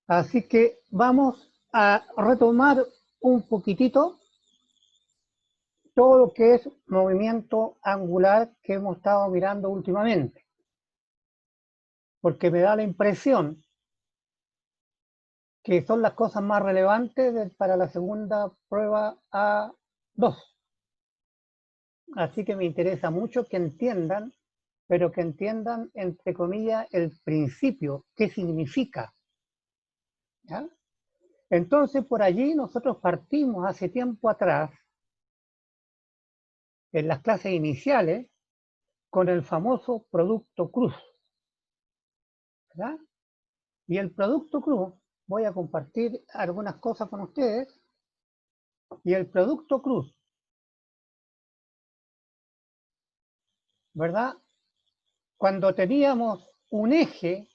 Así que vamos a retomar un poquitito todo lo que es movimiento angular que hemos estado mirando últimamente, porque me da la impresión que son las cosas más relevantes para la segunda prueba A2. Así que me interesa mucho que entiendan, pero que entiendan, entre comillas, el principio, qué significa. ¿Ya? Entonces, por allí nosotros partimos hace tiempo atrás, en las clases iniciales, con el famoso producto cruz. ¿Verdad? Y el producto cruz, voy a compartir algunas cosas con ustedes, y el producto cruz, ¿verdad? Cuando teníamos un eje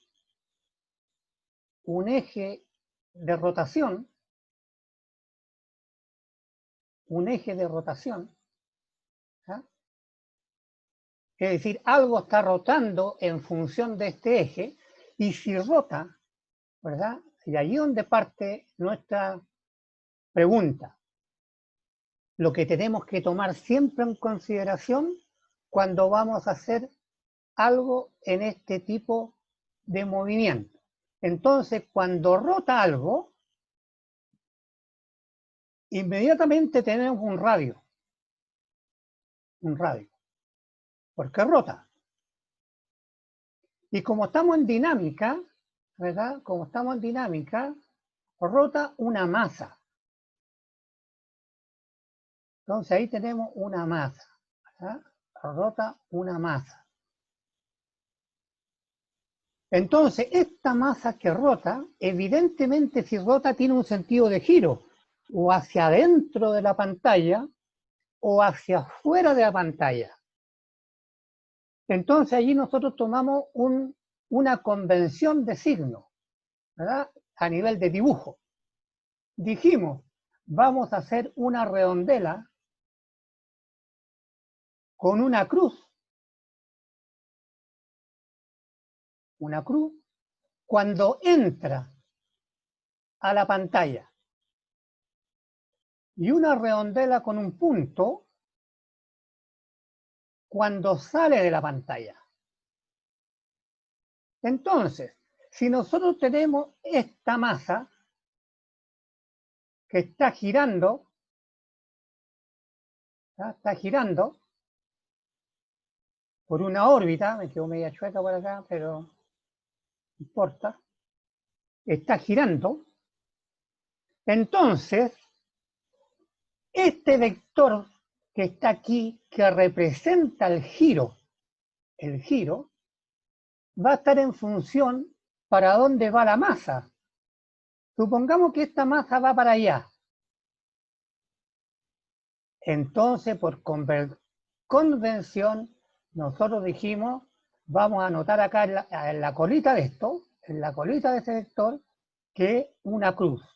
de rotación, ¿ya? Es decir, algo está rotando en función de este eje, y si rota, ¿verdad? Y ahí es donde parte nuestra pregunta. Lo que tenemos que tomar siempre en consideración cuando vamos a hacer algo en este tipo de movimiento. Entonces, cuando rota algo, inmediatamente tenemos un radio, porque rota. Y como estamos en dinámica, ¿verdad? Como estamos en dinámica, rota una masa. Entonces ahí tenemos una masa, ¿verdad? Rota una masa. Entonces, esta masa que rota, evidentemente si rota tiene un sentido de giro, o hacia adentro de la pantalla, o hacia afuera de la pantalla. Entonces allí nosotros tomamos una convención de signo, ¿verdad? A nivel de dibujo. Dijimos, vamos a hacer una redondela con una cruz cuando entra a la pantalla, y una redondela con un punto cuando sale de la pantalla. Entonces, si nosotros tenemos esta masa que está girando, ¿verdad? Está girando por una órbita, me quedo media chueca por acá, pero no importa, está girando. Entonces, este vector que está aquí, que representa el giro, va a estar en función para dónde va la masa. Supongamos que esta masa va para allá. Entonces, por convención, nosotros dijimos, vamos a anotar acá en la colita de esto, en la colita de ese vector, que es una cruz.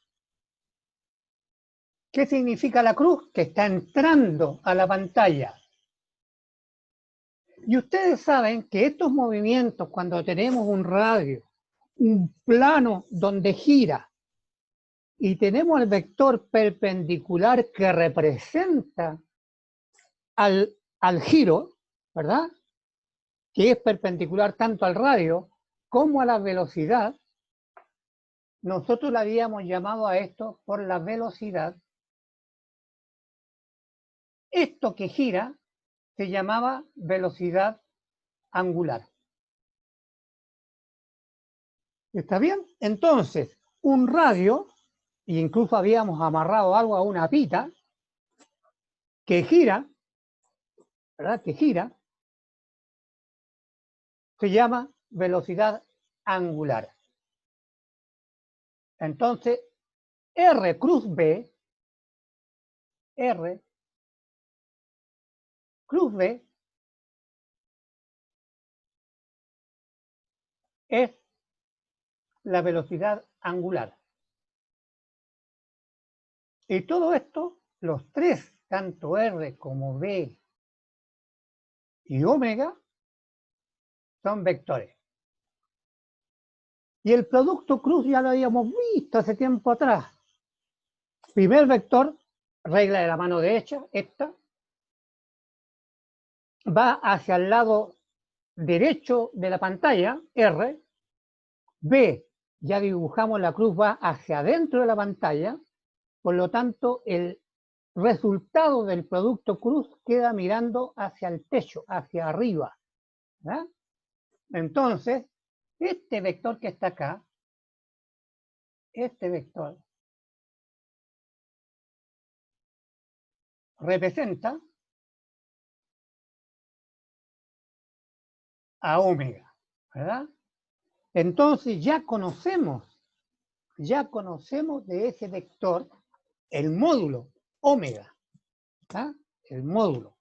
¿Qué significa la cruz? Que está entrando a la pantalla. Y ustedes saben que estos movimientos, cuando tenemos un radio, un plano donde gira, y tenemos el vector perpendicular que representa al giro, ¿verdad? Que es perpendicular tanto al radio como a la velocidad, nosotros le habíamos llamado a esto por la velocidad. Esto que gira se llamaba velocidad angular. ¿Está bien? Entonces, un radio, e incluso habíamos amarrado algo a una pita, que gira, ¿verdad? Que gira, se llama velocidad angular. Entonces, R cruz B es la velocidad angular. Y todo esto, los tres, tanto R como B y omega, son vectores. Y el producto cruz ya lo habíamos visto hace tiempo atrás. Primer vector, regla de la mano derecha, esta, va hacia el lado derecho de la pantalla, R. B, ya dibujamos la cruz, va hacia adentro de la pantalla, por lo tanto el resultado del producto cruz queda mirando hacia el techo, hacia arriba, ¿verdad? Entonces, este vector que está acá, este vector, representa a omega, ¿verdad? Entonces ya conocemos de ese vector el módulo omega, ¿ah? El módulo.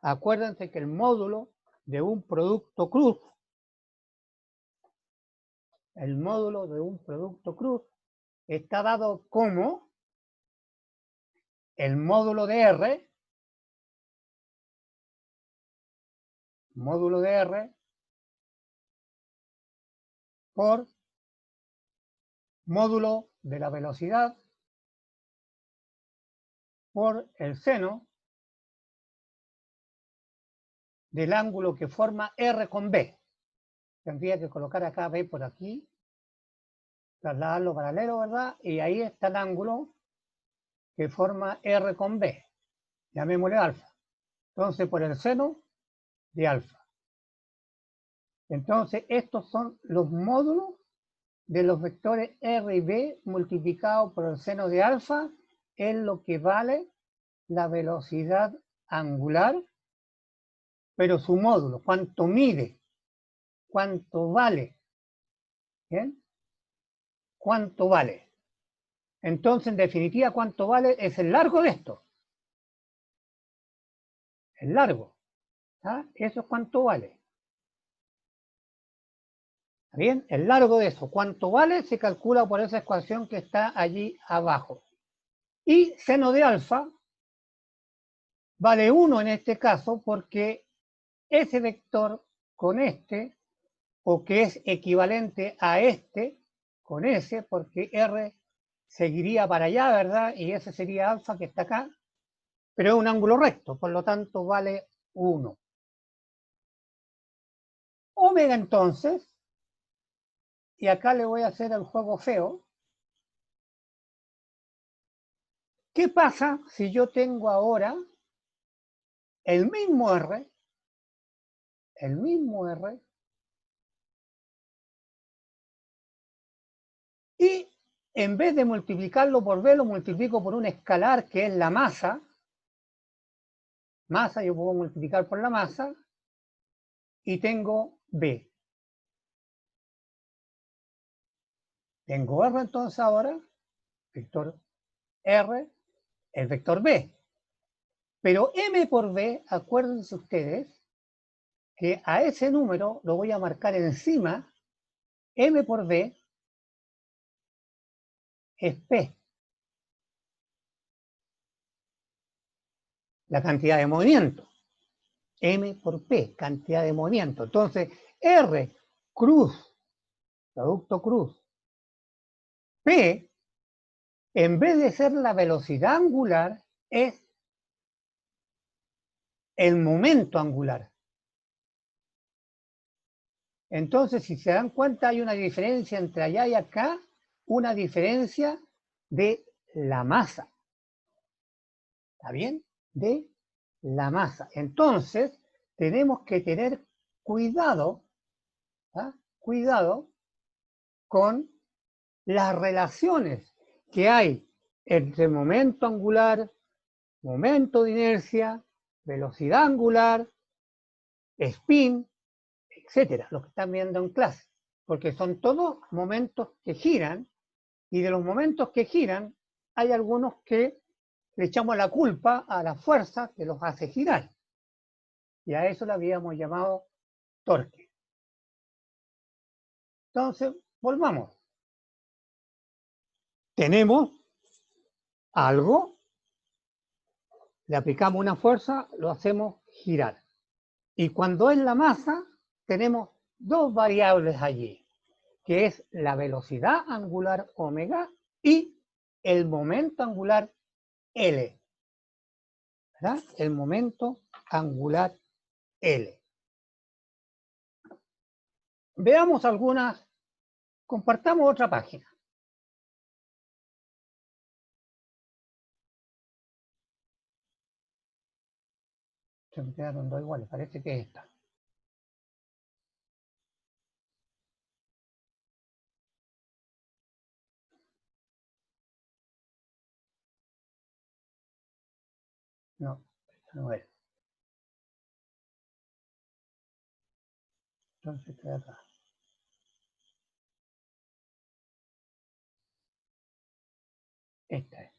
Acuérdense que el módulo de un producto cruz, el módulo de un producto cruz está dado como el módulo de R, por módulo de la velocidad por el seno del ángulo que forma R con B. Tendría que colocar acá B por aquí, trasladarlo paralelo, ¿verdad? Y ahí está el ángulo que forma R con B. Llamémosle alfa. Entonces, por el seno de alfa. Entonces, estos son los módulos de los vectores R y B multiplicados por el seno de alfa, es lo que vale la velocidad angular, pero su módulo, cuánto mide, cuánto vale. ¿Bien? ¿Cuánto vale? Entonces, en definitiva, ¿cuánto vale? Es el largo de esto. El largo. ¿Ah? Eso es cuánto vale. ¿Bien? El largo de eso, ¿cuánto vale? Se calcula por esa ecuación que está allí abajo. Y seno de alfa vale 1 en este caso porque ese vector con este, o que es equivalente a este, con ese, porque R seguiría para allá, ¿verdad? Y ese sería alfa que está acá, pero es un ángulo recto, por lo tanto vale 1. Omega entonces, y acá le voy a hacer el juego feo. ¿Qué pasa si yo tengo ahora el mismo R, y en vez de multiplicarlo por B, lo multiplico por un escalar que es la masa? Masa, yo puedo multiplicar por la masa, y tengo B. Tengo R entonces ahora, vector R, el vector B. Pero M por B, acuérdense ustedes, que a ese número lo voy a marcar encima, M por B es P, la cantidad de movimiento. M por P, cantidad de movimiento. Entonces, R cruz, producto cruz, P, en vez de ser la velocidad angular, es el momento angular. Entonces, si se dan cuenta, hay una diferencia entre allá y acá, una diferencia de la masa. ¿Está bien? De la masa. Entonces, tenemos que tener cuidado, ¿ah? Cuidado con las relaciones que hay entre momento angular, momento de inercia, velocidad angular, spin, etcétera, lo que están viendo en clase, porque son todos momentos que giran, y de los momentos que giran hay algunos que le echamos la culpa a la fuerza que los hace girar, y a eso le habíamos llamado torque. Entonces, volvamos. Tenemos algo, le aplicamos una fuerza, lo hacemos girar. Y cuando es la masa, tenemos dos variables allí. que es la velocidad angular omega y el momento angular L, ¿verdad? El momento angular L. Veamos algunas, compartamos otra página. Se me quedaron dos iguales, parece que es esta. No, esta no es. Entonces estoy acá. Esta es.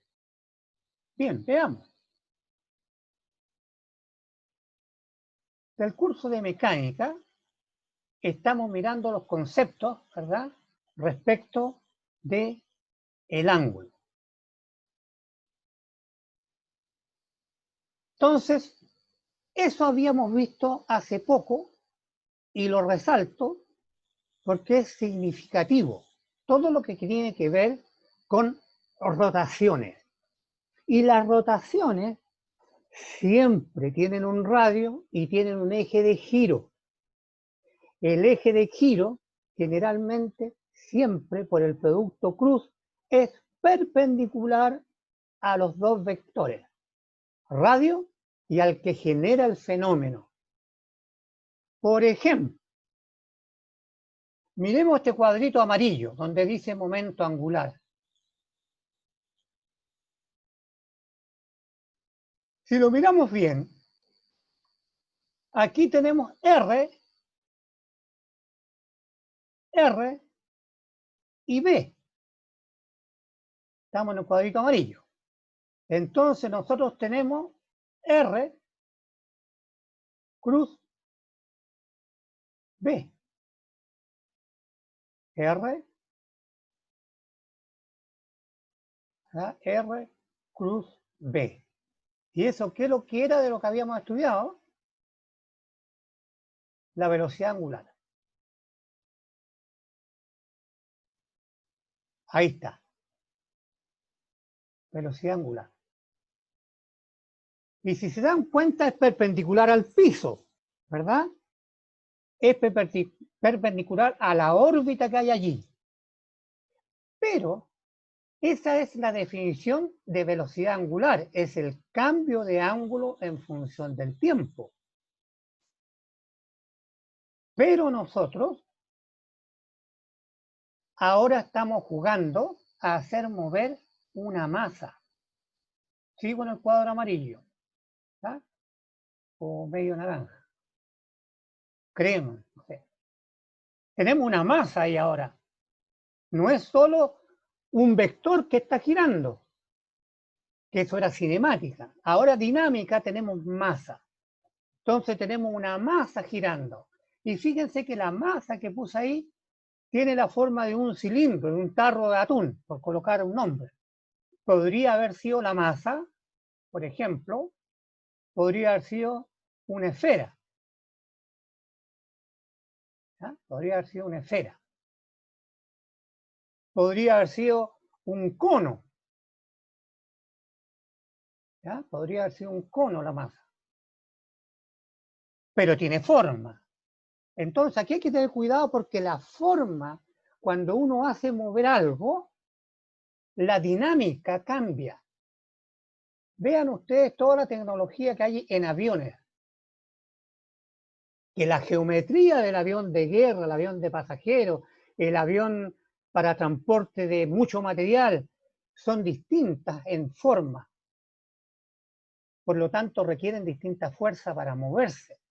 Bien, veamos. Del curso de mecánica estamos mirando los conceptos, ¿verdad? Respecto de el ángulo. Entonces, eso habíamos visto hace poco y lo resalto porque es significativo. Todo lo que tiene que ver con rotaciones. Y las rotaciones siempre tienen un radio y tienen un eje de giro. El eje de giro, generalmente, siempre por el producto cruz, es perpendicular a los dos vectores, radio y al que genera el fenómeno. Por ejemplo, miremos este cuadrito amarillo donde dice momento angular. Si lo miramos bien, aquí tenemos R y B. Estamos en el cuadrito amarillo. Entonces nosotros tenemos R cruz B. R, R cruz B. ¿Y eso qué es lo que era de lo que habíamos estudiado? La velocidad angular. Ahí está. Velocidad angular. Y si se dan cuenta es perpendicular al piso, ¿verdad? Es perpendicular a la órbita que hay allí. Pero esa es la definición de velocidad angular, es el cambio de ángulo en función del tiempo. Pero nosotros ahora estamos jugando a hacer mover una masa. Sigo en el cuadro amarillo, ¿tá? O medio naranja. Crema, no sé. Tenemos una masa ahí ahora. No es solo un vector que está girando, que eso era cinemática. Ahora dinámica tenemos masa. Entonces tenemos una masa girando. Y fíjense que la masa que puse ahí tiene la forma de un cilindro, de un tarro de atún, por colocar un nombre. Podría haber sido la masa, por ejemplo, podría haber sido una esfera. ¿Ya? Podría haber sido una esfera. Podría haber sido un cono. ¿Ya? Podría haber sido un cono la masa. Pero tiene forma. Entonces aquí hay que tener cuidado porque la forma, cuando uno hace mover algo, la dinámica cambia. Vean ustedes toda la tecnología que hay en aviones. Que la geometría del avión de guerra, el avión de pasajeros, el avión para transporte de mucho material, son distintas en forma. Por lo tanto, requieren distinta fuerza para moverse.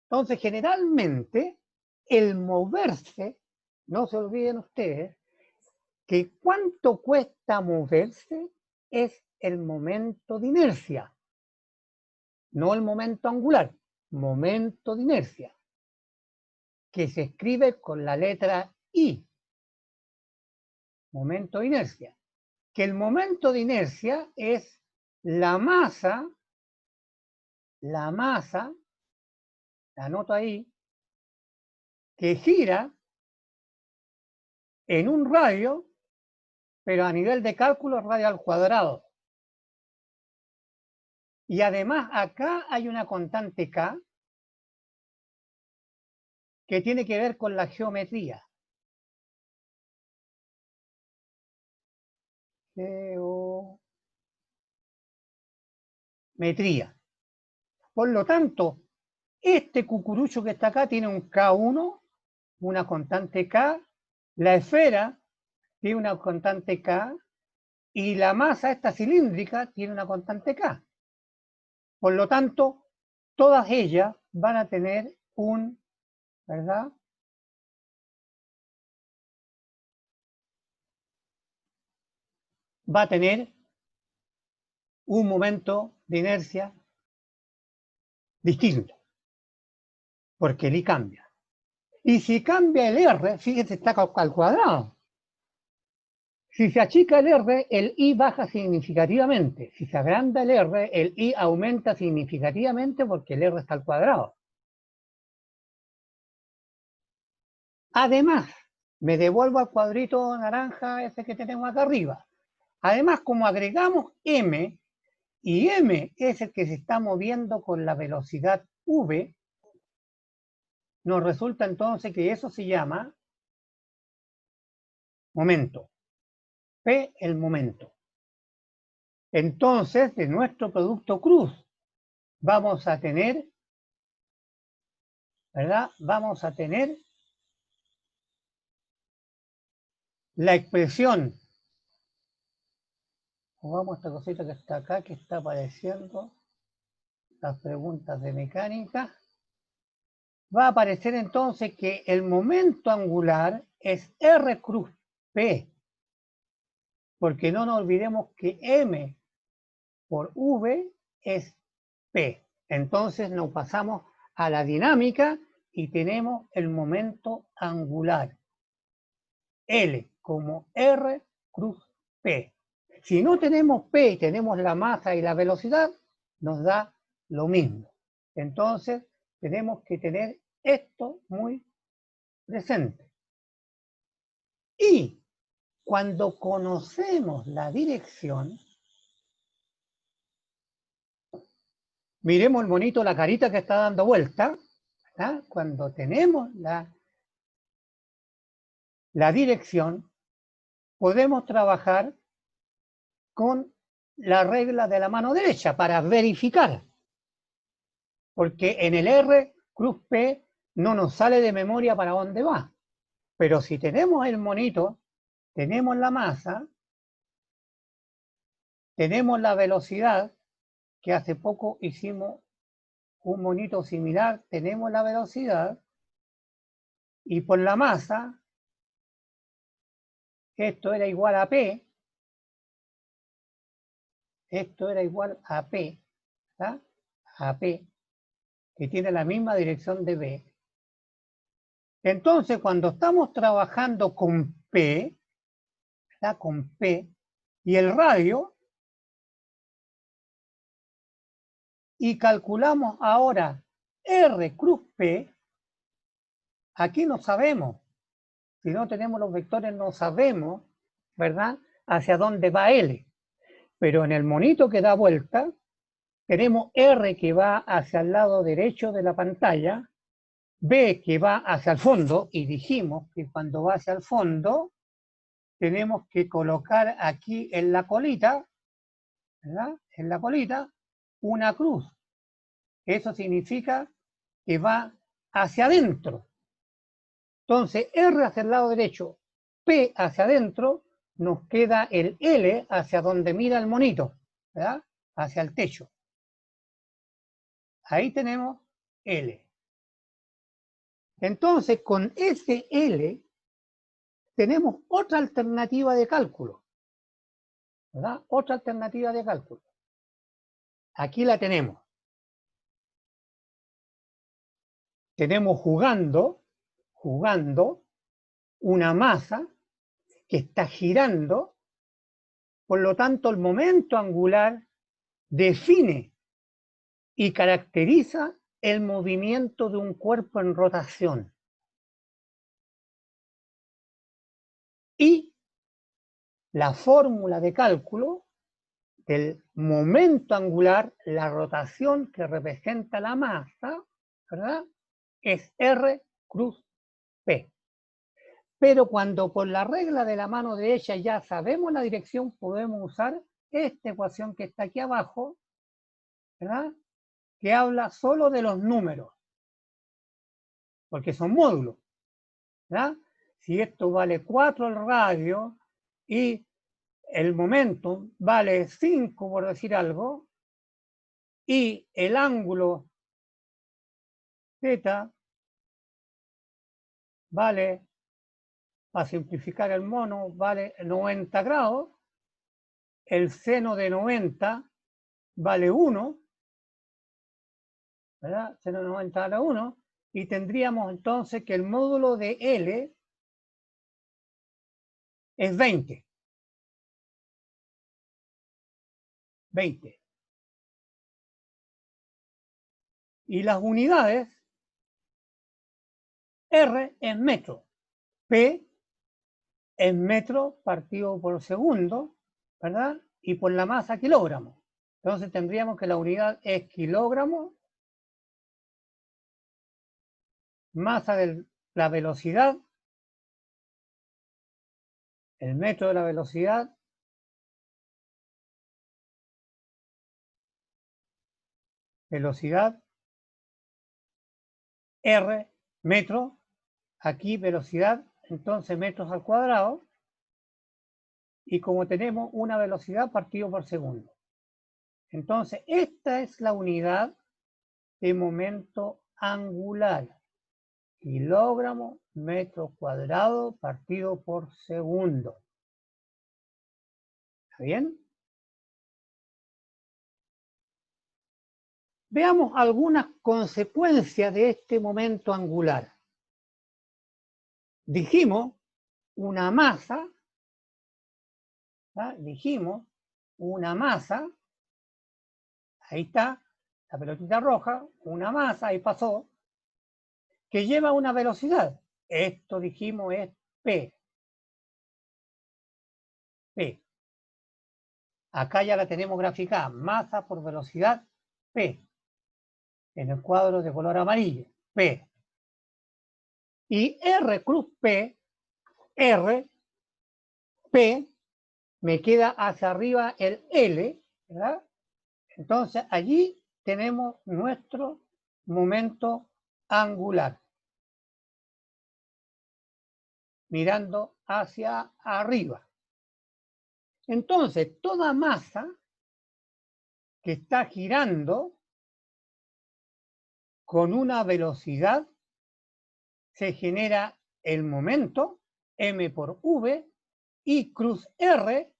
Entonces, generalmente, el moverse, no se olviden ustedes, que cuánto cuesta moverse es el momento de inercia, no el momento angular, momento de inercia, que se escribe con la letra I, momento de inercia, que el momento de inercia es la masa, la anoto ahí, que gira en un radio, pero a nivel de cálculo radio al cuadrado. Y además acá hay una constante K que tiene que ver con la geometría. Geometría. Por lo tanto, este cucurucho que está acá tiene un K1, una constante K, la esfera tiene una constante K y la masa esta cilíndrica tiene una constante K. Por lo tanto, todas ellas van a tener un, ¿verdad? Va a tener un momento de inercia distinto, porque el I cambia. Y si cambia el R, fíjense, está al cuadrado. Si se achica el R, el I baja significativamente. Si se agranda el R, el I aumenta significativamente porque el R está al cuadrado. Además, me devuelvo al cuadrito naranja ese que tenemos acá arriba. Además, como agregamos M, y M es el que se está moviendo con la velocidad V, nos resulta entonces que eso se llama momento. P, el momento. Entonces, de nuestro producto cruz, vamos a tener, ¿verdad? Vamos a tener la expresión, jugamos esta cosita que está acá, que está apareciendo, las preguntas de mecánica. Va a aparecer entonces que el momento angular es R cruz P, porque no nos olvidemos que M por V es P. Entonces nos pasamos a la dinámica y tenemos el momento angular. L como R cruz P. Si no tenemos P y tenemos la masa y la velocidad, nos da lo mismo. Entonces tenemos que tener esto muy presente. Y cuando conocemos la dirección, miremos el monito, la carita que está dando vuelta, ¿verdad? Cuando tenemos la dirección, podemos trabajar con la regla de la mano derecha para verificar. Porque en el R cruz P no nos sale de memoria para dónde va. Pero si tenemos el monito, tenemos la masa, tenemos la velocidad, que hace poco hicimos un monito similar, tenemos la velocidad, y por la masa, esto era igual a P, esto era igual a P, ¿verdad? A P, que tiene la misma dirección de B. Entonces, cuando estamos trabajando con P, ¿verdad? Con P, y el radio, y calculamos ahora R cruz P, aquí no sabemos, si no tenemos los vectores no sabemos, ¿verdad?, hacia dónde va L. Pero en el monito que da vuelta, tenemos R que va hacia el lado derecho de la pantalla, B que va hacia el fondo, y dijimos que cuando va hacia el fondo, tenemos que colocar aquí en la colita, ¿verdad?, en la colita, una cruz. Eso significa que va hacia adentro. Entonces, R hacia el lado derecho, P hacia adentro, nos queda el L hacia donde mira el monito, ¿verdad?, hacia el techo. Ahí tenemos L. Entonces, con ese L tenemos otra alternativa de cálculo, ¿verdad? Otra alternativa de cálculo. Aquí la tenemos. Tenemos jugando una masa que está girando, por lo tanto el momento angular define y caracteriza el movimiento de un cuerpo en rotación. y la fórmula de cálculo del momento angular, la rotación que representa la masa, ¿verdad? Es R cruz P. Pero cuando por la regla de la mano derecha ya sabemos la dirección, podemos usar esta ecuación que está aquí abajo, ¿verdad? Que habla solo de los números, porque son módulos, ¿verdad? Si esto vale 4 el radio y el momento vale 5, por decir algo, y el ángulo θ vale, para simplificar el mono, vale 90 grados, el seno de 90 vale 1, ¿verdad? Seno de 90 vale 1, y tendríamos entonces que el módulo de L es 20. 20. Y las unidades, R es metro, P es metro partido por segundo, ¿verdad? Y por la masa, kilogramo. Entonces tendríamos que la unidad es kilogramo, masa de la velocidad, el metro de la velocidad, velocidad, R, metro, aquí velocidad, entonces metros al cuadrado, y como tenemos una velocidad partido por segundo. Entonces, esta es la unidad de momento angular. Kilogramo metro cuadrado partido por segundo. ¿Está bien? Veamos algunas consecuencias de este momento angular. Dijimos una masa, ¿tá? Dijimos una masa, ahí está, la pelotita roja, una masa, ahí pasó, que lleva una velocidad. Esto dijimos es P. P. Acá ya la tenemos graficada, masa por velocidad P. En el cuadro de color amarillo, P. Y R cruz P, R, P, me queda hacia arriba el L, ¿verdad? Entonces allí tenemos nuestro momento angular, mirando hacia arriba. Entonces, toda masa que está girando con una velocidad, se genera el momento, m por v, y cruz r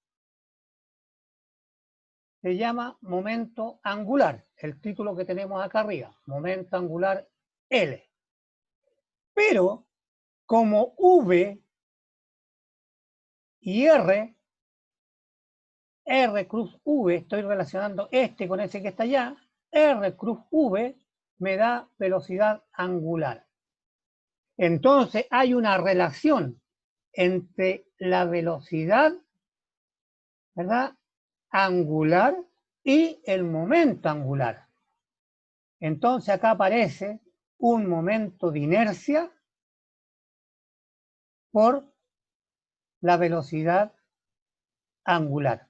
se llama momento angular, el título que tenemos acá arriba, momento angular L. Pero como v y r cruz v, estoy relacionando este con ese que está allá, r cruz v me da velocidad angular. Entonces hay una relación entre la velocidad, ¿verdad?, angular y el momento angular. Entonces acá aparece un momento de inercia por la velocidad angular.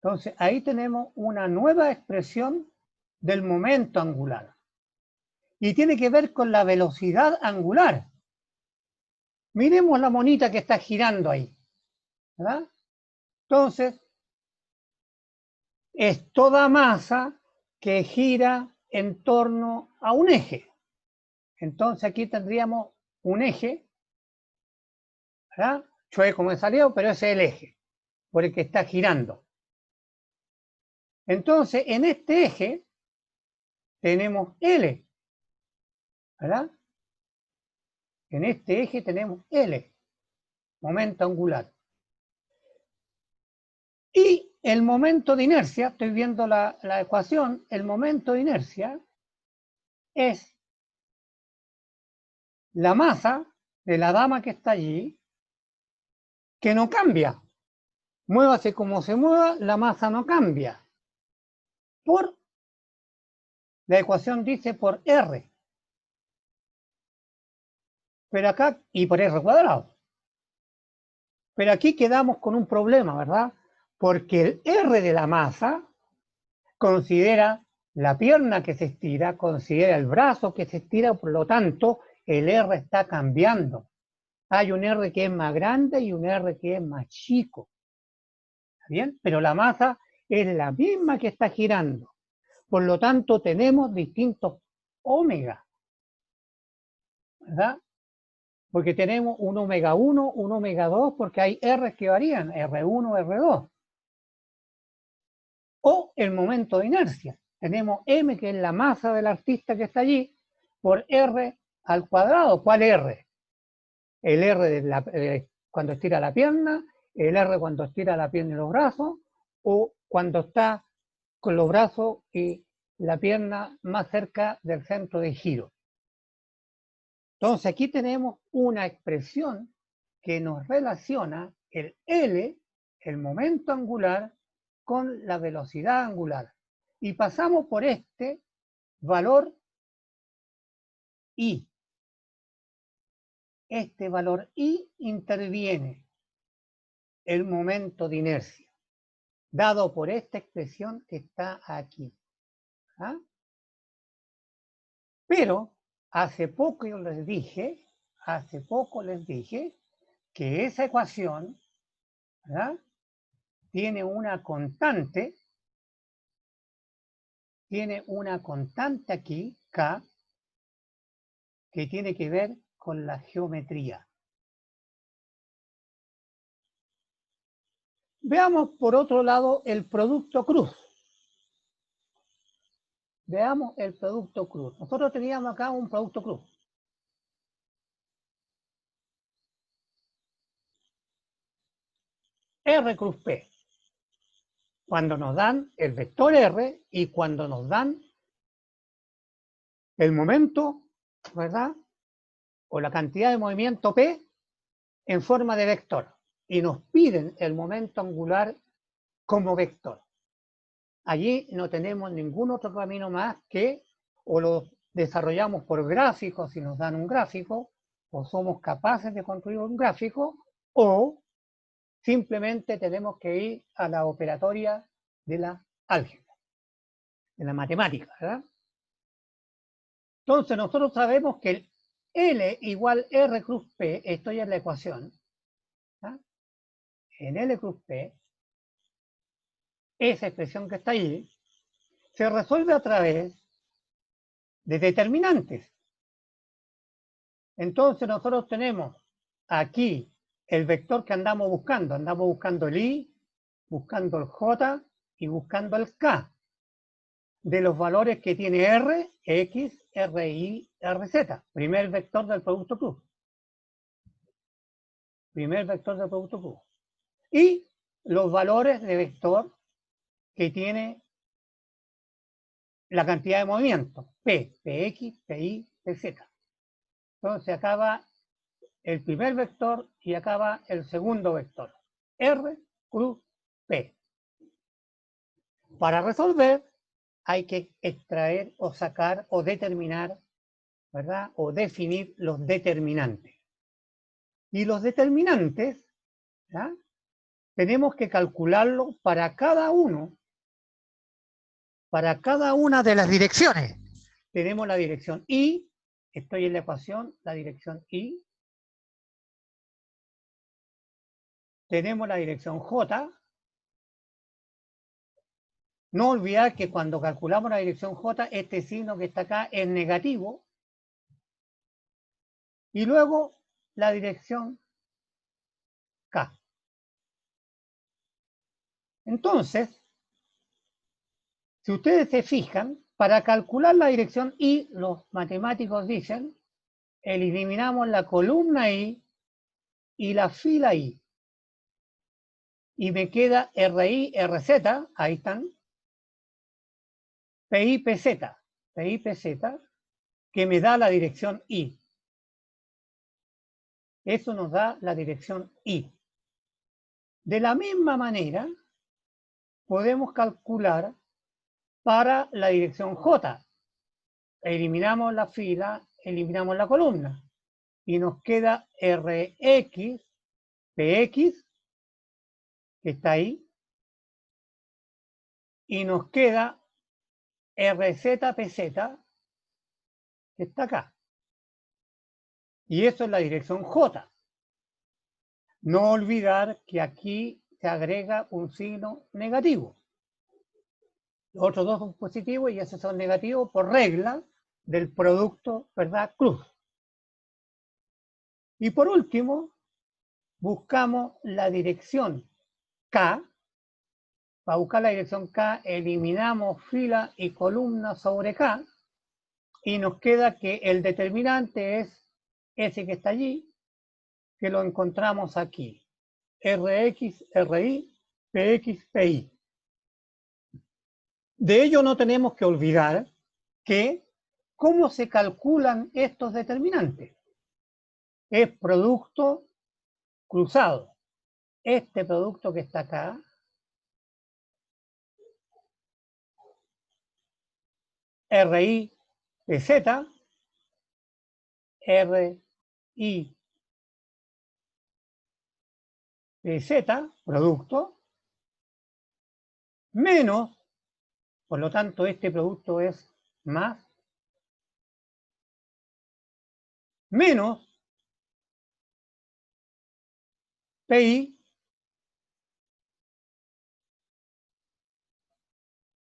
Entonces ahí tenemos una nueva expresión del momento angular. Y tiene que ver con la velocidad angular. Miremos la monita que está girando ahí, ¿verdad? Entonces, es toda masa que gira en torno a un eje. Entonces aquí tendríamos un eje, ¿verdad? Chueco me salió, pero ese es el eje por el que está girando. Entonces, en este eje tenemos L, ¿verdad? En este eje tenemos L, momento angular. Y el momento de inercia, estoy viendo la ecuación, el momento de inercia es la masa de la dama que está allí, que no cambia. Muévase como se mueva, la masa no cambia. La ecuación dice por R. Pero acá, y por R cuadrado. Pero aquí quedamos con un problema, ¿verdad? Porque el R de la masa considera la pierna que se estira, considera el brazo que se estira, por lo tanto, el R está cambiando. Hay un R que es más grande y un R que es más chico. ¿Está bien? Pero la masa es la misma que está girando. Por lo tanto, tenemos distintos omega, ¿verdad? Porque tenemos un omega 1, un omega 2, porque hay R que varían, R1, R2. O el momento de inercia. Tenemos M, que es la masa del artista que está allí, por R al cuadrado. ¿Cuál R? El R cuando estira la pierna, el R cuando estira la pierna y los brazos, o cuando está con los brazos y la pierna más cerca del centro de giro. Entonces aquí tenemos una expresión que nos relaciona el L, el momento angular, con la velocidad angular. Y pasamos por este valor I. Este valor I interviene el momento de inercia, dado por esta expresión que está aquí. ¿Ah? Pero hace poco les dije que esa ecuación, ¿verdad?, tiene una constante aquí, K, que tiene que ver con la geometría. Veamos por otro lado el producto cruz. Veamos el producto cruz. Nosotros teníamos acá un producto cruz. R cruz P. Cuando nos dan el vector R y cuando nos dan el momento, ¿verdad?, o la cantidad de movimiento P en forma de vector. Y nos piden el momento angular como vector. Allí no tenemos ningún otro camino más que o lo desarrollamos por gráficos si nos dan un gráfico, o somos capaces de construir un gráfico, o simplemente tenemos que ir a la operatoria de la álgebra, de la matemática, ¿verdad? Entonces nosotros sabemos que el L igual R cruz P, esto ya es la ecuación, ¿verdad?, en L cruz P, esa expresión que está ahí, se resuelve a través de determinantes. Entonces nosotros tenemos aquí el vector que andamos buscando el I, buscando el J y buscando el K, de los valores que tiene R, X, RY, RZ, primer vector del producto cruz. Primer vector del producto cruz. Y los valores de vector que tiene la cantidad de movimiento, P, PX, PY, PZ. Entonces acaba el primer vector y acaba el segundo vector, R cruz P. Para resolver hay que extraer o sacar o determinar, ¿verdad?, o definir los determinantes. Y los determinantes, ¿verdad?, tenemos que calcularlo para cada una de las direcciones. Tenemos la dirección Y, estoy en la ecuación, la dirección Y. Tenemos la dirección J. No olvidar que cuando calculamos la dirección J, este signo que está acá es negativo. Y luego la dirección K. Entonces, si ustedes se fijan, para calcular la dirección Y, los matemáticos dicen, eliminamos la columna I y la fila I. Y me queda RI, RZ, ahí están, PI, PZ, que me da la dirección I. Eso nos da la dirección I. De la misma manera, podemos calcular para la dirección J. Eliminamos la fila, eliminamos la columna y nos queda Rx, Px, que está ahí, y nos queda RZ, PZ, que está acá. Y eso es la dirección J. No olvidar que aquí se agrega un signo negativo. Los otros dos son positivos y esos son negativos por regla del producto, ¿verdad? Cruz. Y por último, buscamos la dirección K. Para buscar la dirección K, eliminamos fila y columna sobre K y nos queda que el determinante es ese que está allí, que lo encontramos aquí. Rx, Ri, Px, Pi. De ello no tenemos que olvidar que cómo se calculan estos determinantes. Es producto cruzado. Este producto que está acá, Ri, PZ, Ri, PZ, producto, menos, por lo tanto este producto es más, menos PI,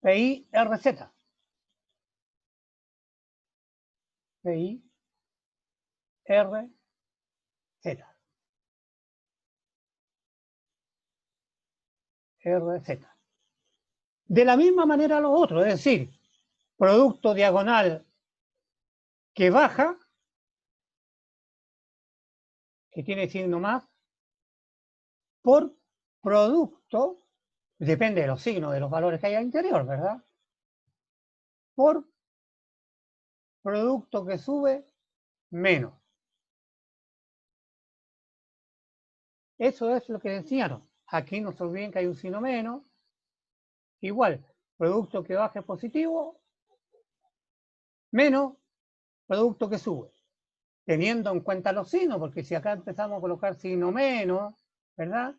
PI, RZ. PI, RZ. RZ. De la misma manera los otros, es decir, producto diagonal que baja, que tiene signo más, por producto, depende de los signos, de los valores que hay al interior, ¿verdad? Por producto que sube menos. Eso es lo que enseñaron. Aquí no se olviden que hay un signo menos. Igual, producto que baje positivo, menos producto que sube. Teniendo en cuenta los signos, porque si acá empezamos a colocar signo menos, ¿verdad?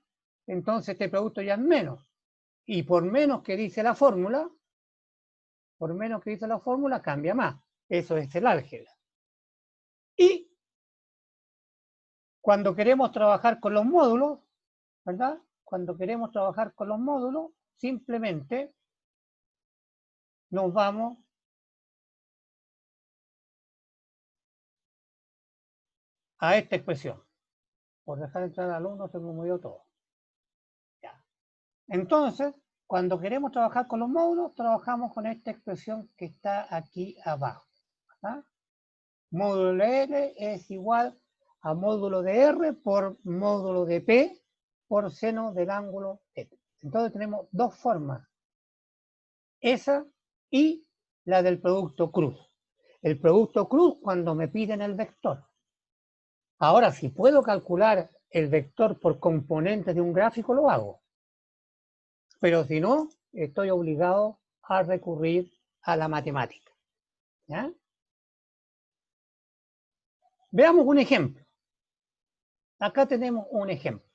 Entonces este producto ya es menos. Y por menos que dice la fórmula, cambia más. Eso es el álgebra. Y cuando queremos trabajar con los módulos, ¿verdad? Cuando queremos trabajar con los módulos, simplemente nos vamos a esta expresión. Por dejar entrar al alumno se me movió todo. Ya. Entonces, cuando queremos trabajar con los módulos, trabajamos con esta expresión que está aquí abajo. ¿Verdad? Módulo de L es igual a módulo de R por módulo de P por seno del ángulo θ. Entonces tenemos dos formas, esa y la del producto cruz. El producto cruz cuando me piden el vector. Ahora, si puedo calcular el vector por componentes de un gráfico, lo hago. Pero si no, estoy obligado a recurrir a la matemática. ¿Ya? Veamos un ejemplo. Acá tenemos un ejemplo.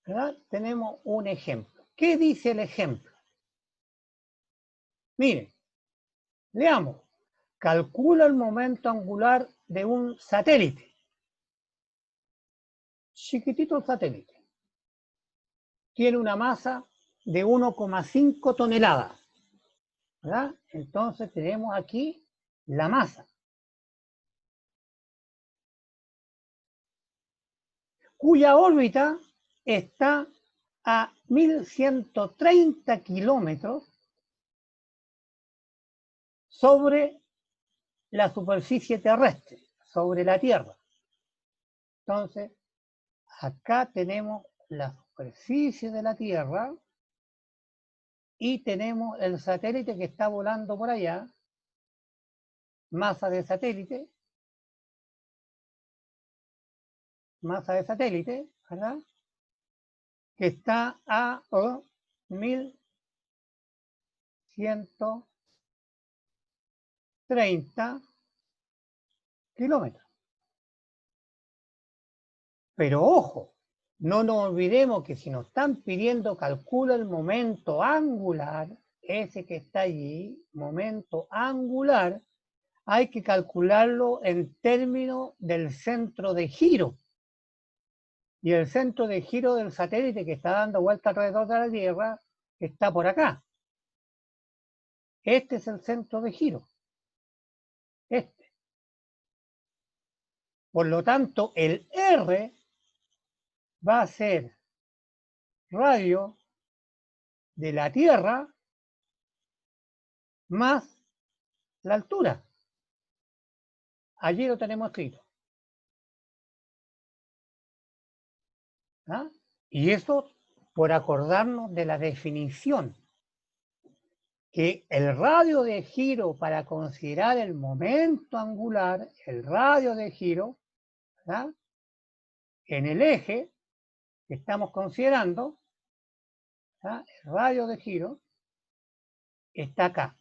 ¿Verdad? Tenemos un ejemplo. ¿Qué dice el ejemplo? Miren, leamos. Calcula el momento angular de un satélite. Chiquitito el satélite. Tiene una masa de 1,5 toneladas. ¿Verdad? Entonces tenemos aquí la masa, cuya órbita está a 1130 kilómetros sobre la superficie terrestre, sobre la Tierra. Entonces, acá tenemos la superficie de la Tierra y tenemos el satélite que está volando por allá, masa de satélite, masa de satélite, ¿verdad? Que está a 1130 kilómetros. Pero ojo, no nos olvidemos que si nos están pidiendo calcula el momento angular, ese que está allí, momento angular, hay que calcularlo en términos del centro de giro. Y el centro de giro del satélite que está dando vuelta alrededor de la Tierra está por acá. Este es el centro de giro. Este. Por lo tanto, el R va a ser radio de la Tierra más la altura. Allí lo tenemos escrito. ¿Ah? Y eso por acordarnos de la definición, que el radio de giro para considerar el momento angular, el radio de giro, ¿verdad? En el eje que estamos considerando, ¿verdad? El radio de giro está acá.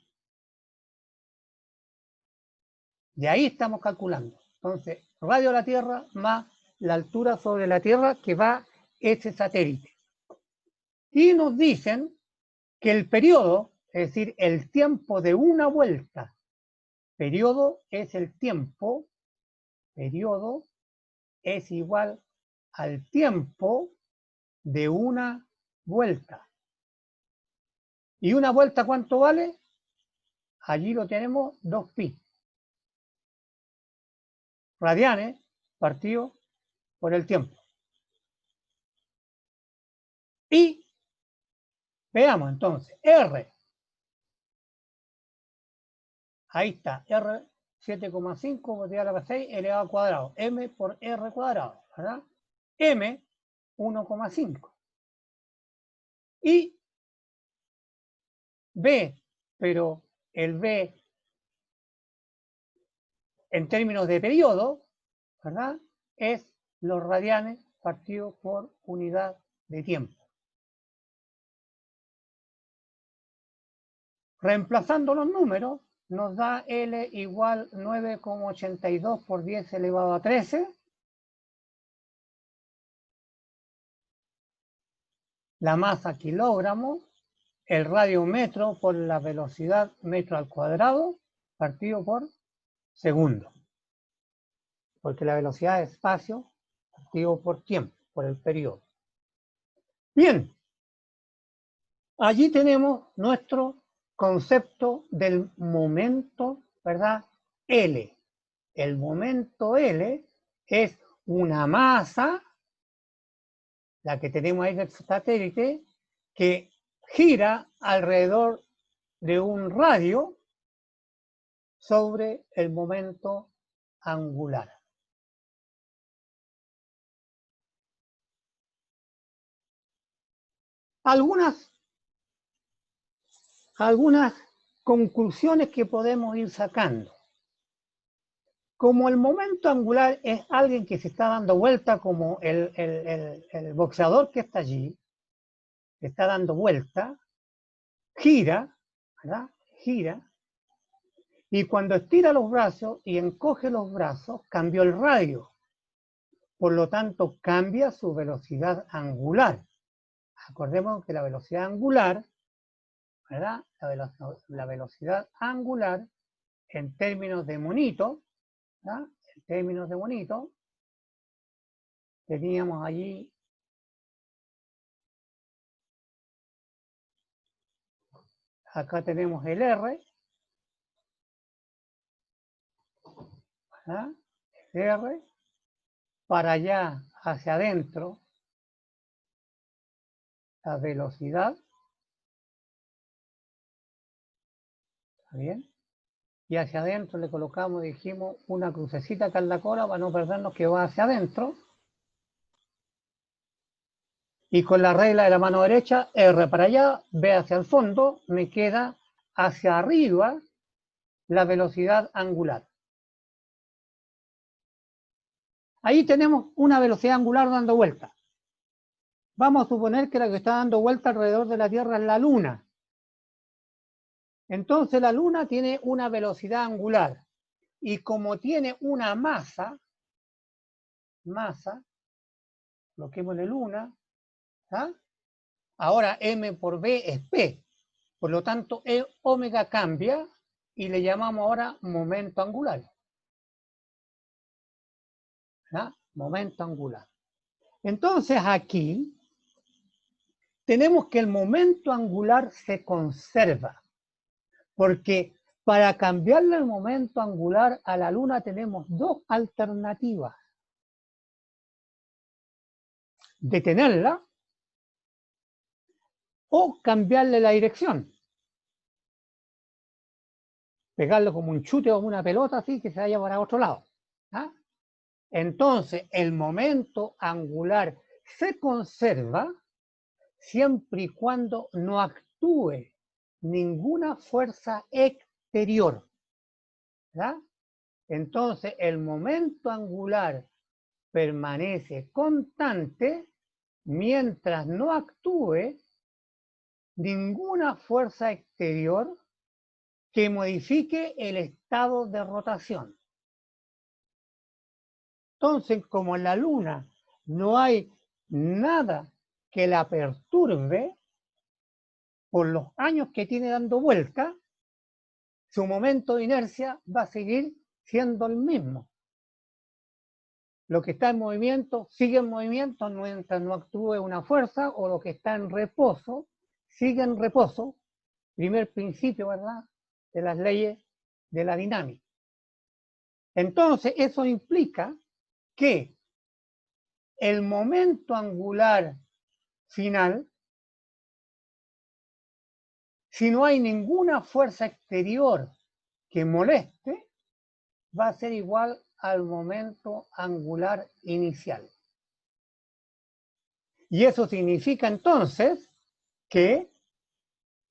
Y ahí estamos calculando. Entonces, radio de la Tierra más la altura sobre la Tierra que va ese satélite. Y nos dicen que el periodo, es decir, el tiempo de una vuelta, periodo es el tiempo, periodo es igual al tiempo de una vuelta. ¿Y una vuelta cuánto vale? Allí lo tenemos 2pi. Radianes partido por el tiempo. Y veamos entonces, R. Ahí está, R 7,5 por 10 a la 6 elevado al cuadrado. M por R cuadrado, ¿verdad? M 1,5. Y B, pero el B en términos de periodo, ¿verdad? Es los radianes partido por unidad de tiempo. Reemplazando los números, nos da L igual 9,82 por 10 elevado a 13. La masa kilogramos, el radio metro por la velocidad metro al cuadrado, partido por segundo. Porque la velocidad de espacio, partido por tiempo, por el periodo. Bien, allí tenemos nuestro concepto del momento, ¿verdad? L. El momento L es una masa, la que tenemos ahí del satélite, que gira alrededor de un radio sobre el momento angular. Algunas conclusiones que podemos ir sacando. Como el momento angular es alguien que se está dando vuelta, como el boxeador que está allí, que está dando vuelta, gira, ¿verdad? Gira, y cuando estira los brazos y encoge los brazos, cambió el radio. Por lo tanto, cambia su velocidad angular. Acordemos que la velocidad angular, ¿verdad? La velocidad angular en términos de monito, ¿verdad? En términos de monito, teníamos allí acá tenemos el R, ¿verdad? El R, para allá hacia adentro, la velocidad, ¿está bien? Y hacia adentro le colocamos, dijimos, una crucecita acá en la cola para no perdernos que va hacia adentro. Y con la regla de la mano derecha, R para allá, B hacia el fondo, me queda hacia arriba la velocidad angular. Ahí tenemos una velocidad angular dando vueltas. Vamos a suponer que la que está dando vuelta alrededor de la Tierra es la Luna. Entonces la Luna tiene una velocidad angular. Y como tiene una masa, bloquémosle Luna, ¿ah? Ahora M por B es P. Por lo tanto, omega cambia y le llamamos ahora momento angular. ¿Ah? Momento angular. Entonces aquí tenemos que el momento angular se conserva, porque para cambiarle el momento angular a la Luna tenemos dos alternativas: detenerla o cambiarle la dirección, pegarlo como un chute o una pelota así que se vaya para otro lado. ¿Ah? Entonces el momento angular se conserva siempre y cuando no actúe ninguna fuerza exterior. ¿Verdad? Entonces el momento angular permanece constante mientras no actúe ninguna fuerza exterior que modifique el estado de rotación. Entonces, como en la Luna no hay nada que la perturbe por los años que tiene dando vuelta, su momento de inercia va a seguir siendo el mismo. Lo que está en movimiento sigue en movimiento mientras no actúe una fuerza, o lo que está en reposo sigue en reposo. Primer principio, ¿verdad?, de las leyes de la dinámica. Entonces, eso implica que el momento angular final, si no hay ninguna fuerza exterior que moleste, va a ser igual al momento angular inicial. Y eso significa entonces que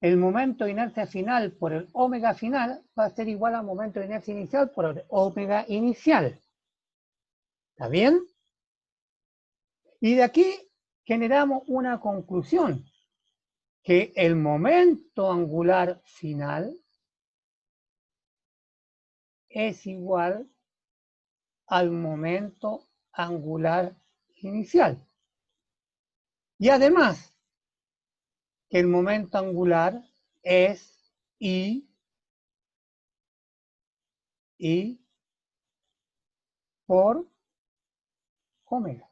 el momento de inercia final por el omega final va a ser igual al momento de inercia inicial por el omega inicial. ¿Está bien? Y de aquí generamos una conclusión, que el momento angular final es igual al momento angular inicial. Y además, que el momento angular es I por omega.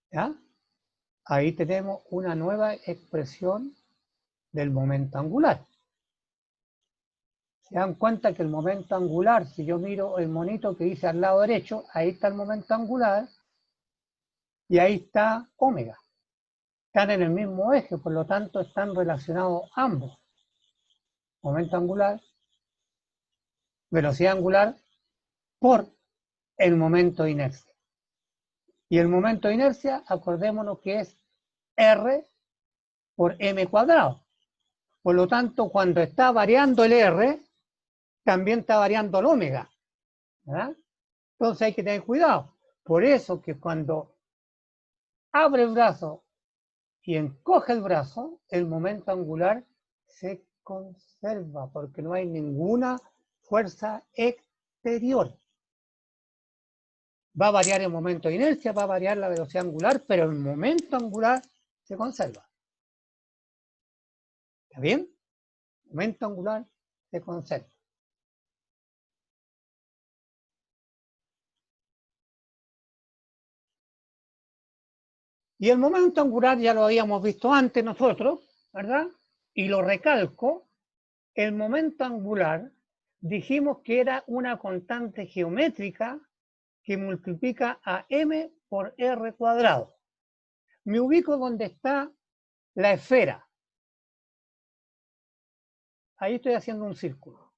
¿Ya? Ahí tenemos una nueva expresión del momento angular. Se dan cuenta que el momento angular, si yo miro el monito que dice al lado derecho, ahí está el momento angular y ahí está omega. Están en el mismo eje, por lo tanto están relacionados ambos. Momento angular, velocidad angular por el momento de inercia. Y el momento de inercia, acordémonos que es R por m cuadrado. Por lo tanto, cuando está variando el R, también está variando el omega. ¿Verdad? Entonces hay que tener cuidado. Por eso que cuando abre el brazo y encoge el brazo, el momento angular se conserva porque no hay ninguna fuerza exterior. Va a variar el momento de inercia, va a variar la velocidad angular, pero el momento angular se conserva. ¿Está bien? El momento angular se conserva. Y el momento angular ya lo habíamos visto antes nosotros, ¿verdad? Y lo recalco, el momento angular dijimos que era una constante geométrica que multiplica a m por r cuadrado. Me ubico donde está la esfera. Ahí estoy haciendo un círculo.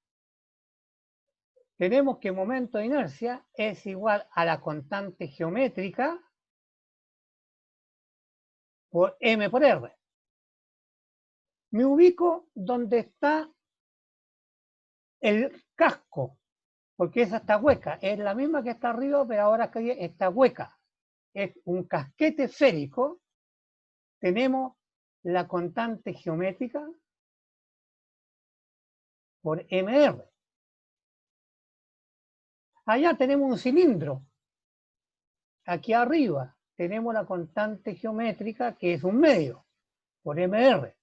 Tenemos que el momento de inercia es igual a la constante geométrica por m por r. Me ubico donde está el casco porque esa está hueca. Es la misma que está arriba, pero ahora está hueca. Es un casquete esférico. Tenemos la constante geométrica por MR. Allá tenemos un cilindro. Aquí arriba tenemos la constante geométrica, que es un medio, por MR.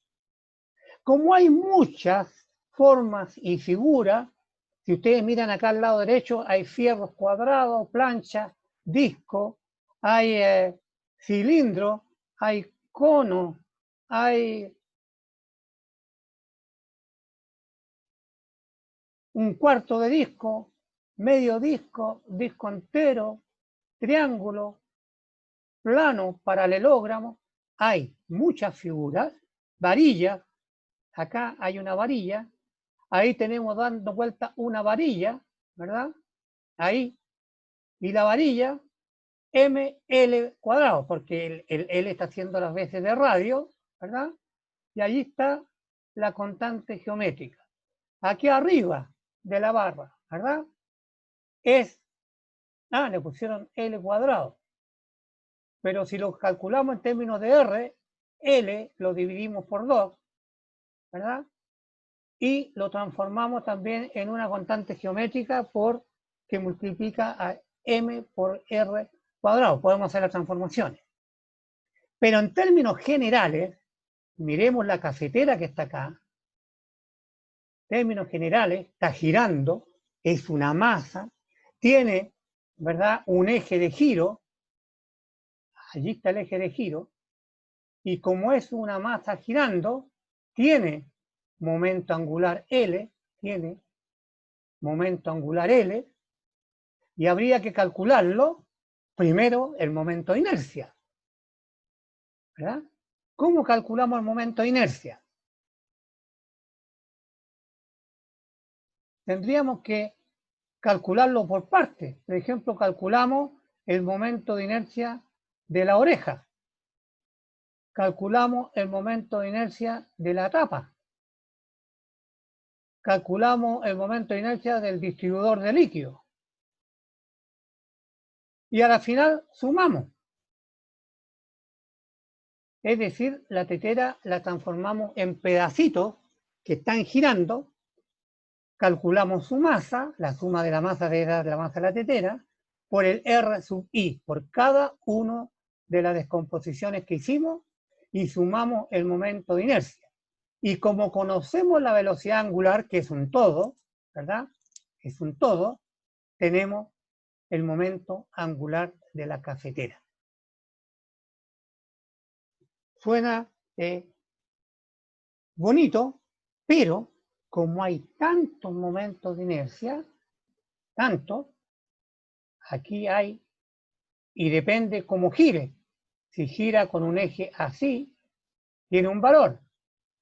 Como hay muchas formas y figuras, si ustedes miran acá al lado derecho, hay fierros cuadrados, planchas, disco, hay cilindro, hay cono, hay un cuarto de disco, medio disco, disco entero, triángulo, plano, paralelogramo. Hay muchas figuras, varillas. Acá hay una varilla. Ahí tenemos dando vuelta una varilla, ¿verdad? Ahí. Y la varilla, ML cuadrado, porque el L está haciendo las veces de radio, ¿verdad? Y allí está la constante geométrica. Aquí arriba de la barra, ¿verdad? Le pusieron L cuadrado. Pero si lo calculamos en términos de R, L lo dividimos por 2, ¿verdad? Y lo transformamos también en una constante geométrica que multiplica a M por R cuadrado. Podemos hacer las transformaciones. Pero en términos generales, miremos la cafetera que está acá. En términos generales, está girando, es una masa, tiene, ¿verdad?, un eje de giro. Allí está el eje de giro. Y como es una masa girando, tiene momento angular L, y habría que calcularlo primero el momento de inercia, ¿verdad? ¿Cómo calculamos el momento de inercia? Tendríamos que calcularlo por partes. Por ejemplo, calculamos el momento de inercia de la oreja. Calculamos el momento de inercia de la tapa. Calculamos el momento de inercia del distribuidor de líquido. Y a la final sumamos. Es decir, la tetera la transformamos en pedacitos que están girando, calculamos su masa, la suma de la masa de la masa de la tetera, por el R sub I, por cada una de las descomposiciones que hicimos, y sumamos el momento de inercia. Y como conocemos la velocidad angular, que es un todo, ¿verdad? Es un todo, tenemos el momento angular de la cafetera. Suena bonito, pero como hay tantos momentos de inercia, aquí hay, y depende cómo gire. Si gira con un eje así, tiene un valor.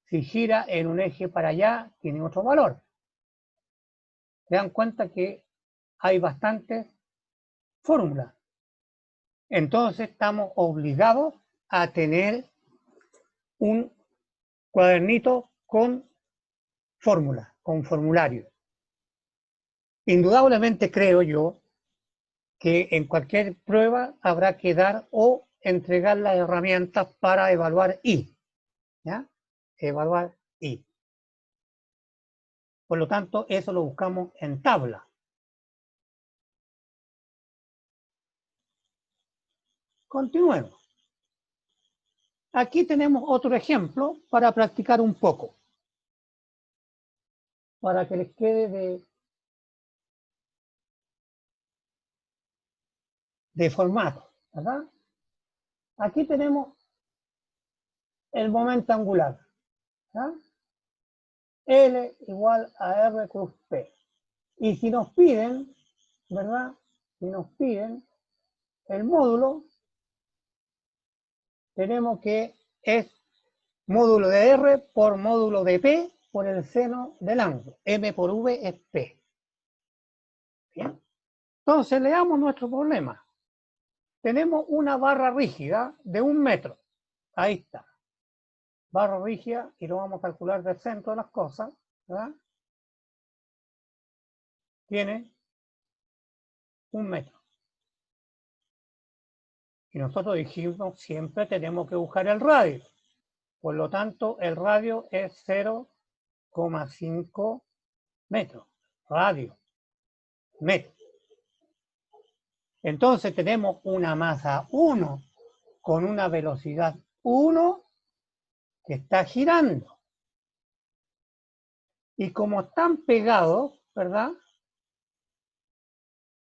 Si gira en un eje para allá, tiene otro valor. Se dan cuenta que hay bastantes fórmulas. Entonces estamos obligados a tener un cuadernito con fórmulas, con formularios. Indudablemente creo yo que en cualquier prueba habrá que dar o entregar las herramientas para evaluar I. ¿Ya? Evaluar I. Por lo tanto, eso lo buscamos en tabla. Continuemos. Aquí tenemos otro ejemplo para practicar un poco, para que les quede de formato, ¿verdad? Aquí tenemos el momento angular, ¿verdad? L igual a R cruz P. Y si nos piden, ¿verdad? Si nos piden el módulo, tenemos que es módulo de R por módulo de P por el seno del ángulo. M por V es P. ¿Bien? Entonces, leamos nuestro problema. Tenemos una barra rígida de 1 metro. Ahí está. Barra rígida, y lo vamos a calcular del centro de las cosas, ¿verdad? Tiene 1 metro. Y nosotros dijimos, siempre tenemos que buscar el radio. Por lo tanto, el radio es 0,5 metros. Radio, metro. Entonces tenemos una masa 1 con una velocidad 1 que está girando. Y como están pegados, ¿verdad?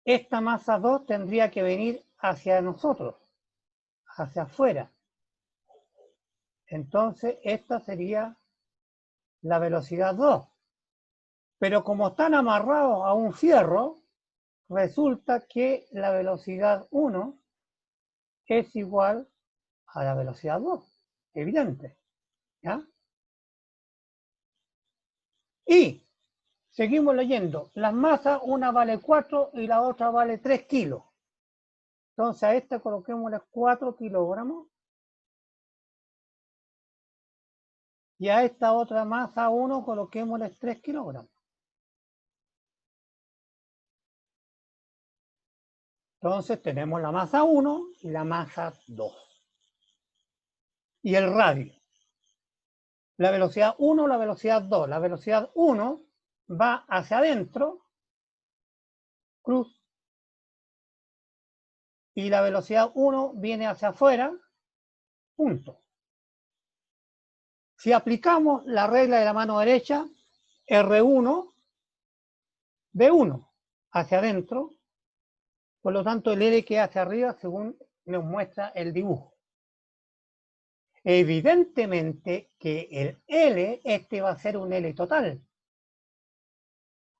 Esta masa 2 tendría que venir hacia nosotros, hacia afuera. Entonces, esta sería la velocidad 2. Pero como están amarrados a un fierro, resulta que la velocidad 1 es igual a la velocidad 2. Evidente. ¿Ya? Y seguimos leyendo. Las masas, una vale 4 y la otra vale 3 kilos. Entonces a esta coloquémosle 4 kilogramos. Y a esta otra masa 1 coloquémosle 3 kilogramos. Entonces tenemos la masa 1 y la masa 2. Y el radio. La velocidad 1, la velocidad 2. La velocidad 1 va hacia adentro, cruz. Y la velocidad 1 viene hacia afuera, punto. Si aplicamos la regla de la mano derecha, R1, B1 hacia adentro, por lo tanto el L queda hacia arriba según nos muestra el dibujo. Evidentemente que el L, este va a ser un L total.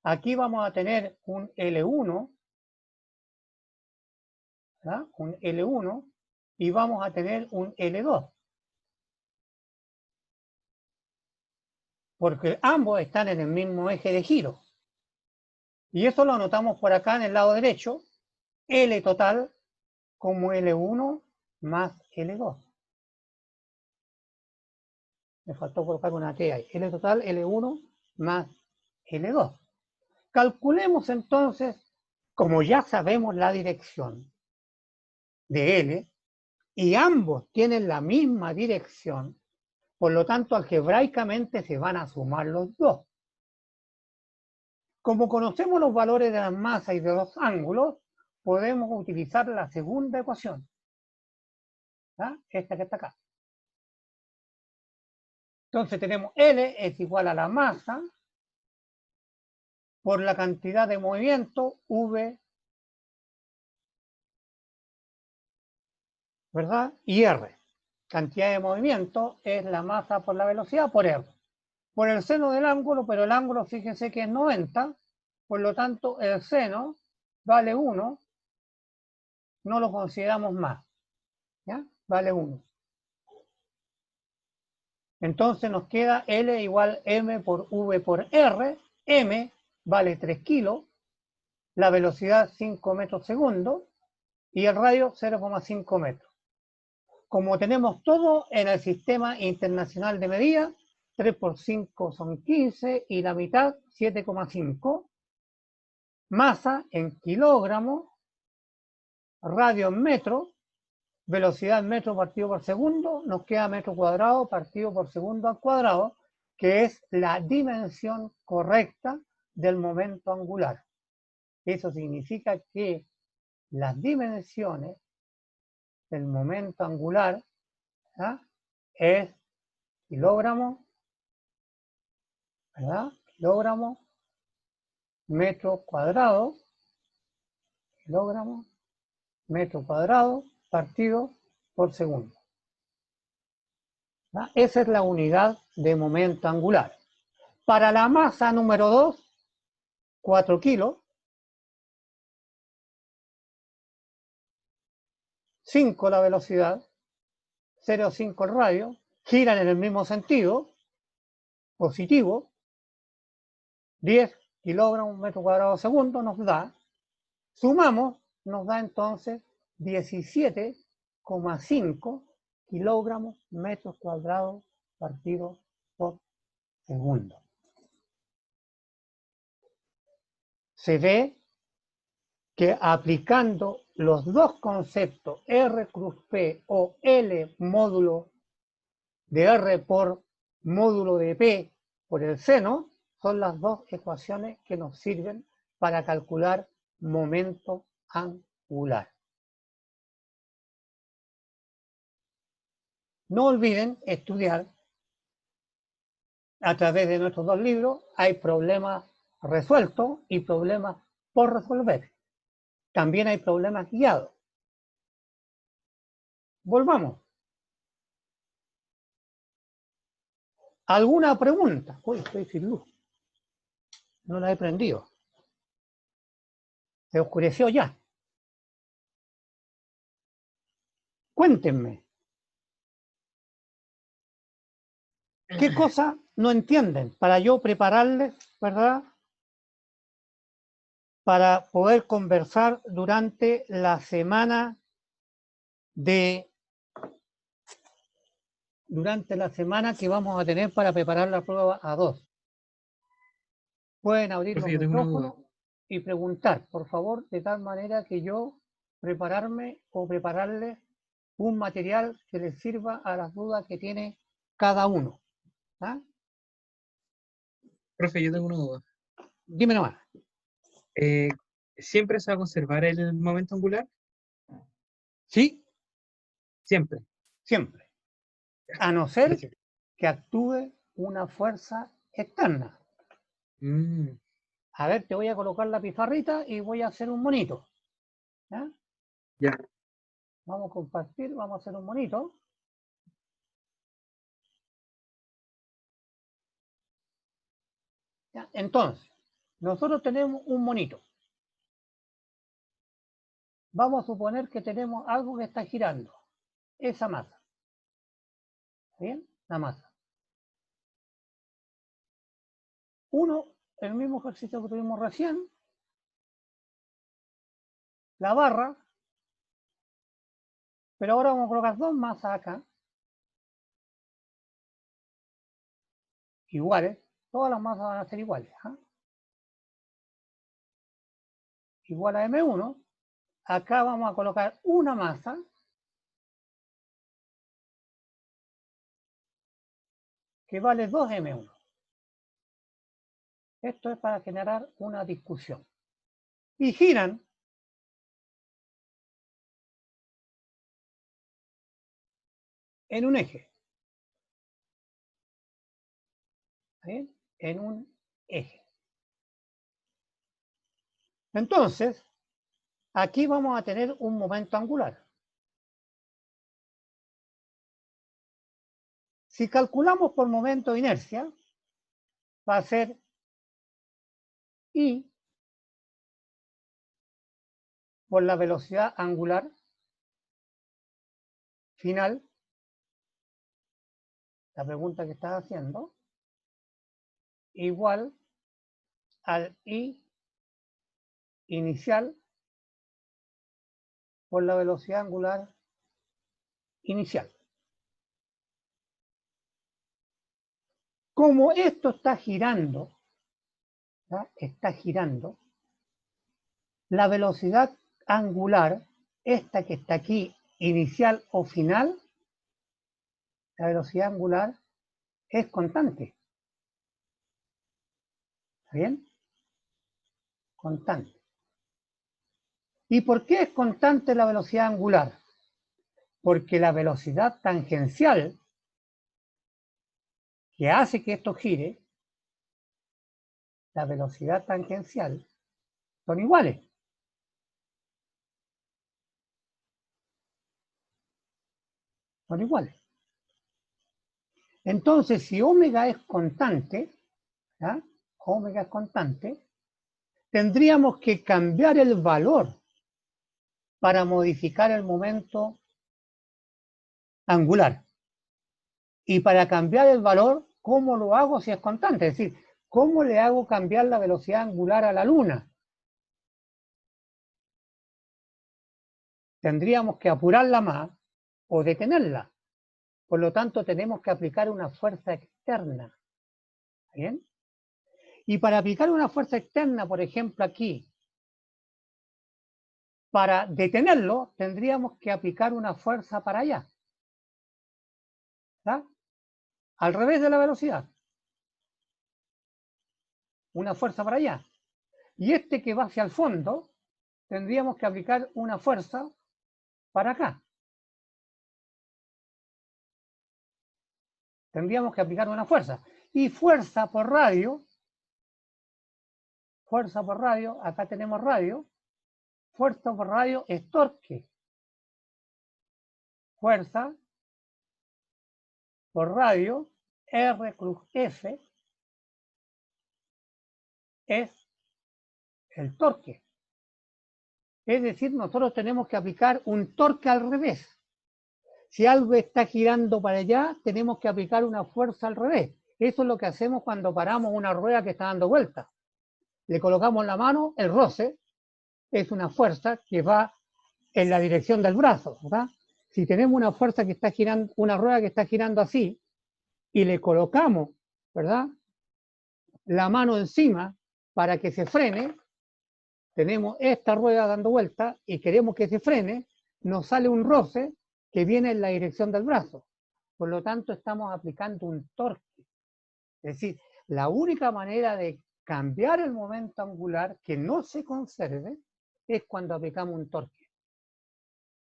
Aquí vamos a tener un L1, ¿verdad? Un L1 y vamos a tener un L2. Porque ambos están en el mismo eje de giro. Y eso lo anotamos por acá en el lado derecho, L total como L1 más L2. Me faltó colocar una T ahí. L total, L1 más L2. Calculemos entonces, como ya sabemos la dirección de L, y ambos tienen la misma dirección, por lo tanto algebraicamente se van a sumar los dos. Como conocemos los valores de las masas y de los ángulos, podemos utilizar la segunda ecuación, ¿verdad? Esta que está acá. Entonces tenemos L es igual a la masa por la cantidad de movimiento V, ¿verdad? Y R. Cantidad de movimiento es la masa por la velocidad por R. Por el seno del ángulo, pero el ángulo fíjense que es 90, por lo tanto el seno vale 1, no lo consideramos más, ¿ya? Vale 1. Entonces nos queda L igual M por V por R. M vale 3 kilos, la velocidad 5 metros segundo y el radio 0,5 metros. Como tenemos todo en el sistema internacional de medida, 3 por 5 son 15 y la mitad 7,5. Masa en kilogramos, radio en metro, velocidad en metro partido por segundo, nos queda metro cuadrado partido por segundo al cuadrado, que es la dimensión correcta del momento angular. Eso significa que las dimensiones del momento angular, ¿verdad? Es kilogramo, ¿verdad? Kilogramo, metro cuadrado, kilogramo, metro cuadrado, partido por segundo. ¿Verdad? Esa es la unidad de momento angular. Para la masa número 2, 4 kilos, 5 la velocidad, 0,5 el radio, giran en el mismo sentido, positivo, 10 kilogramos metro cuadrado segundo nos da, sumamos, nos da entonces 17,5 kilogramos metros cuadrados partido por segundo. Se ve que aplicando los dos conceptos R cruz P o L módulo de R por módulo de P por el seno, son las dos ecuaciones que nos sirven para calcular momento angular. No olviden estudiar a través de nuestros dos libros. Hay problemas resueltos y problemas por resolver. También hay problemas guiados. Volvamos. ¿Alguna pregunta? Uy, estoy sin luz. No la he prendido. Se oscureció ya. Cuéntenme. ¿Qué cosas no entienden? Para yo prepararles, ¿verdad? Para poder conversar durante la semana que vamos a tener para preparar la prueba A2. Pueden abrir los micrófonos y preguntar, por favor, de tal manera que yo prepararme o prepararles un material que les sirva a las dudas que tiene cada uno. ¿Ah? Profe, yo tengo una duda. Dime nomás. ¿Siempre se va a conservar el momento angular? Sí, Siempre. siempre. A no ser que actúe una fuerza externa. A ver, te voy a colocar la pizarrita y voy a hacer un monito. ¿Ya? Ya. Vamos a compartir, vamos a hacer un monito. ¿Ya? Entonces, nosotros tenemos un monito. Vamos a suponer que tenemos algo que está girando. Esa masa. ¿Bien? La masa. Uno, el mismo ejercicio que tuvimos recién. La barra. Pero ahora vamos a colocar dos masas acá. Iguales. Todas las masas van a ser iguales. ¿Ah? Igual a M1. Acá vamos a colocar una masa que vale 2M1. Esto es para generar una discusión. Y giran en un eje. ¿Bien? En un eje. Entonces, aquí vamos a tener un momento angular. Si calculamos por momento de inercia, va a ser I por la velocidad angular final, la pregunta que estás haciendo, igual al I inicial por la velocidad angular inicial. Como esto está girando, la velocidad angular, esta que está aquí, inicial o final, la velocidad angular es constante. ¿Está bien? Constante. ¿Y por qué es constante la velocidad angular? Porque la velocidad tangencial que hace que esto gire, la velocidad tangencial, son iguales. Son iguales. Entonces, si omega es constante, ¿ya? Omega es constante, tendríamos que cambiar el valor para modificar el momento angular. Y para cambiar el valor, ¿cómo lo hago si es constante? Es decir, ¿cómo le hago cambiar la velocidad angular a la Luna? Tendríamos que apurarla más o detenerla. Por lo tanto, tenemos que aplicar una fuerza externa. ¿Bien? Y para aplicar una fuerza externa, por ejemplo, aquí, para detenerlo tendríamos que aplicar una fuerza para allá. ¿Verdad? Al revés de la velocidad. Una fuerza para allá. Y este que va hacia el fondo, tendríamos que aplicar una fuerza para acá. Tendríamos que aplicar una fuerza. Y fuerza por radio, acá tenemos radio, fuerza por radio es torque. Fuerza por radio, R cruz F, es el torque. Es decir, nosotros tenemos que aplicar un torque al revés. Si algo está girando para allá, tenemos que aplicar una fuerza al revés. Eso es lo que hacemos cuando paramos una rueda que está dando vueltas. Le colocamos la mano, el roce es una fuerza que va en la dirección del brazo, ¿verdad? Si tenemos una fuerza que está girando, una rueda que está girando así, y le colocamos, ¿verdad?, la mano encima para que se frene, tenemos esta rueda dando vueltas y queremos que se frene, nos sale un roce que viene en la dirección del brazo. Por lo tanto, estamos aplicando un torque. Es decir, la única manera de cambiar el momento angular que no se conserve es cuando aplicamos un torque.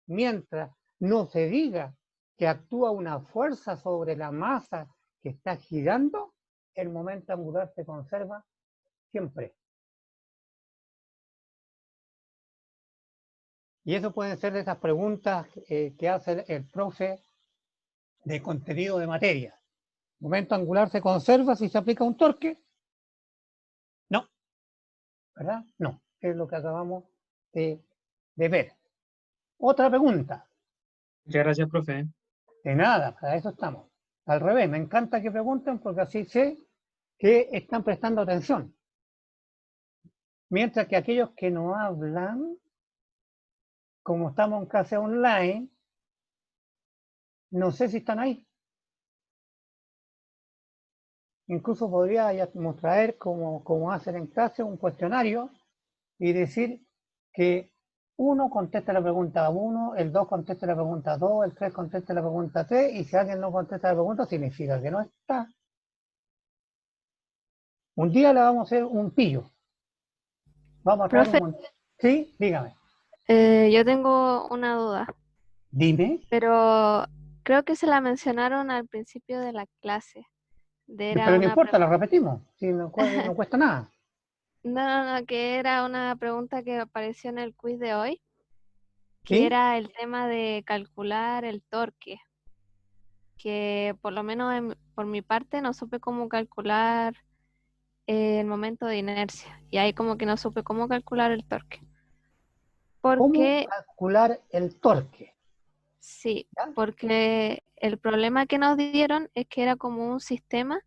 Mientras no se diga que actúa una fuerza sobre la masa que está girando, el momento angular se conserva siempre. Y eso pueden ser de esas preguntas que hace el profe de contenido de materia. ¿El momento angular se conserva si se aplica un torque? No. ¿Verdad? No. Es lo que acabamos de ver. Otra pregunta. Muchas gracias, profe. De nada, para eso estamos. Al revés, me encanta que pregunten porque así sé que están prestando atención. Mientras que aquellos que no hablan, como estamos en clase online, no sé si están ahí. Incluso podríamos traer, como hacen en clase, un cuestionario y decir que 1 contesta la pregunta 1, el 2 contesta la pregunta 2, el 3 contesta la pregunta 3, y si alguien no contesta la pregunta, significa que no está. Un día le vamos a hacer un pillo. Vamos a traer Profe, un montón. Sí, dígame. yo tengo una duda, Dime. pero creo que se la mencionaron al principio de la clase. Era Pero no una importa, la repetimos. Si no cuesta nada. no, que era una pregunta que apareció en el quiz de hoy, que ¿Sí? era el tema de calcular el torque, que por lo menos por mi parte no supe cómo calcular el momento de inercia, y ahí como que no supe cómo calcular el torque. ¿Cómo Porque calcular el torque? sí, ¿Ya? porque el problema que nos dieron es que era como un sistema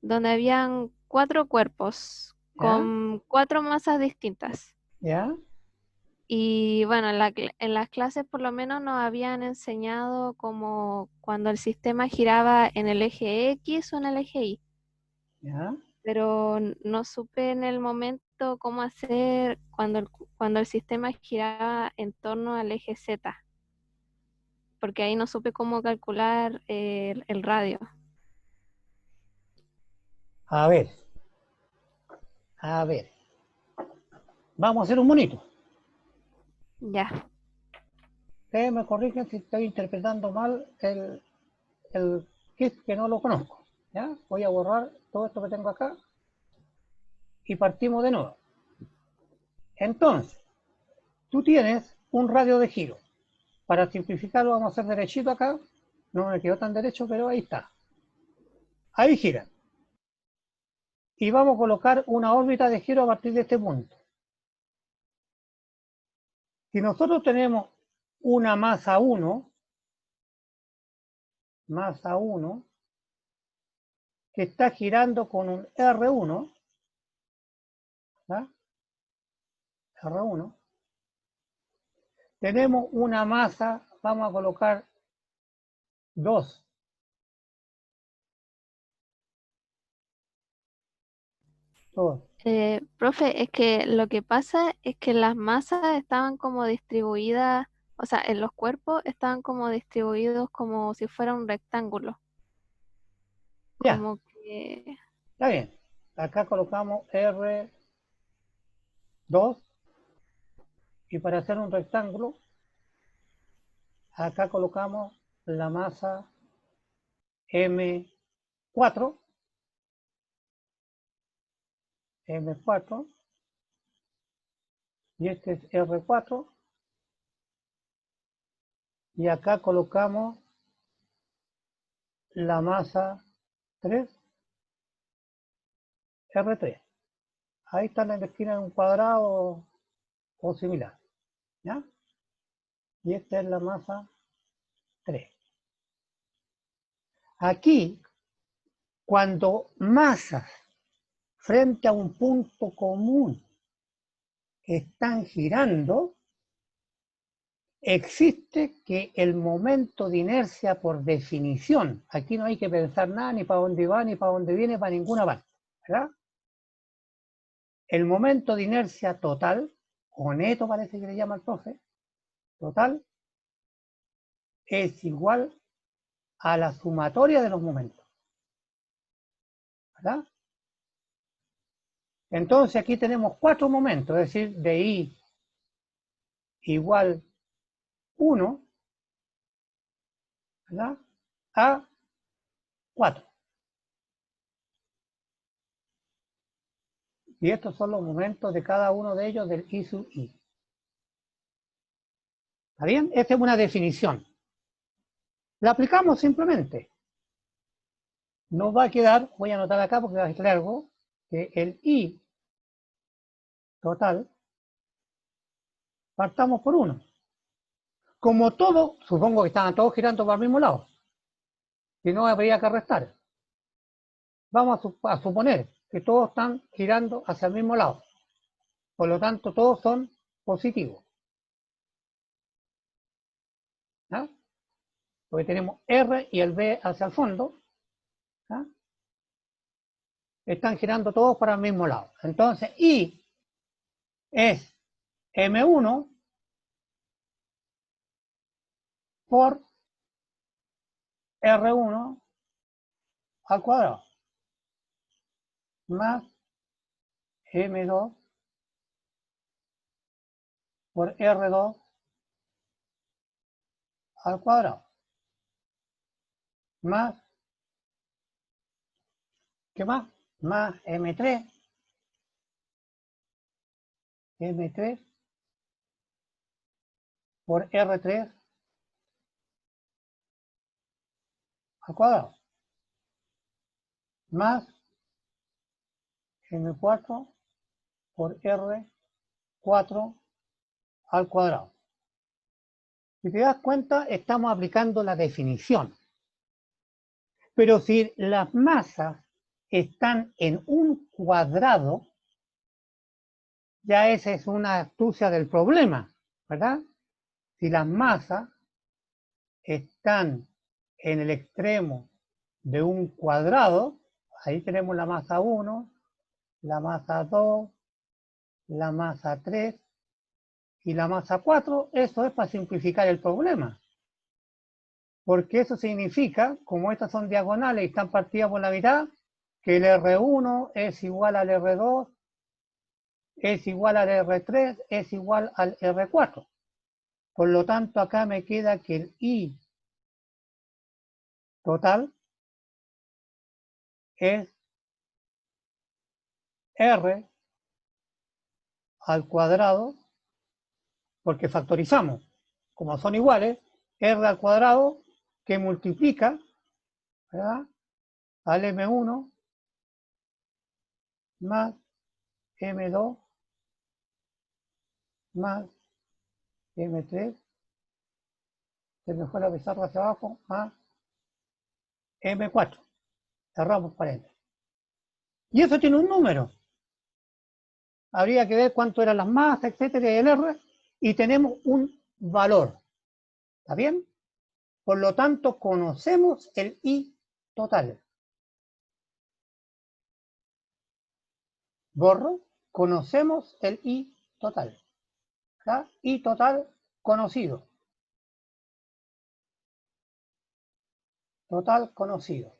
donde habían 4 cuerpos ¿Ya? con 4 masas distintas. ¿Ya? Y bueno, en las clases por lo menos nos habían enseñado como cuando el sistema giraba en el eje X o en el eje Y, ¿Ya? pero no supe en el momento cómo hacer cuando el sistema giraba en torno al eje Z, porque ahí no supe cómo calcular el radio. A ver. A ver. Vamos a hacer un monito. Ya, Ustedes me corrigen si estoy interpretando mal el kit, que no lo conozco. ¿Ya? Voy a borrar todo esto que tengo acá y partimos de nuevo. Entonces, tú tienes un radio de giro. Para simplificarlo vamos a hacer derechito acá. No me quedó tan derecho, pero ahí está. Ahí gira. Y vamos a colocar una órbita de giro a partir de este punto. Si nosotros tenemos una masa 1, que está girando con un R1, ¿verdad? R1, tenemos una masa, vamos a colocar 2. Profe, es que lo que pasa es que las masas estaban como distribuidas, o sea, en los cuerpos estaban como distribuidos como si fuera un rectángulo, Ya, como que, está bien. Acá colocamos R2 y para hacer un rectángulo, acá colocamos la masa M4, M4, y este es R4, y acá colocamos la masa 3, R3. Ahí está en la esquina de un cuadrado o similar, ¿ya? Y esta es la masa 3. Aquí, cuando masas frente a un punto común están girando, existe que el momento de inercia por definición, aquí no hay que pensar nada, ni para dónde va, ni para dónde viene, para ninguna parte, ¿verdad? El momento de inercia total, o neto parece que le llama el profe, total, es igual a la sumatoria de los momentos, ¿verdad? Entonces aquí tenemos 4 momentos, es decir, de I igual 1, ¿verdad? A 4. Y estos son los momentos de cada uno de ellos del I sub I. ¿Está bien? Esta es una definición. La aplicamos simplemente. Nos va a quedar, voy a anotar acá porque va a ser largo, que el I total, partamos por 1. Como todo, supongo que estaban todos girando para el mismo lado. Si no, habría que restar. Vamos a suponer que todos están girando hacia el mismo lado. Por lo tanto, todos son positivos. ¿Ah? Porque tenemos R y el B hacia el fondo. ¿Ah? Están girando todos para el mismo lado. Entonces, I es M1 por R1 al cuadrado más M2 por R2 al cuadrado más, ¿qué más? Más M3 por R3 al cuadrado más M4 por R4 al cuadrado. Si te das cuenta, estamos aplicando la definición. Pero si las masas están en un cuadrado, ya esa es una astucia del problema, ¿verdad? Si las masas están en el extremo de un cuadrado, ahí tenemos la masa 1, la masa 2, la masa 3 y la masa 4, eso es para simplificar el problema. Porque eso significa, como estas son diagonales y están partidas por la mitad, que el R1 es igual al R2, es igual al R3, es igual al R4. Por lo tanto, acá me queda que el I total es R al cuadrado, porque factorizamos, como son iguales, R al cuadrado que multiplica, ¿verdad?, al M1 más M2 más M3, se me fue la pizarra hacia abajo, más M4. Cerramos paréntesis. Y eso tiene un número. Habría que ver cuánto eran las masas, etcétera, y el R, y tenemos un valor. ¿Está bien? Por lo tanto, conocemos el I total. borro, conocemos el I total. ¿Ya? I total conocido. Total conocido.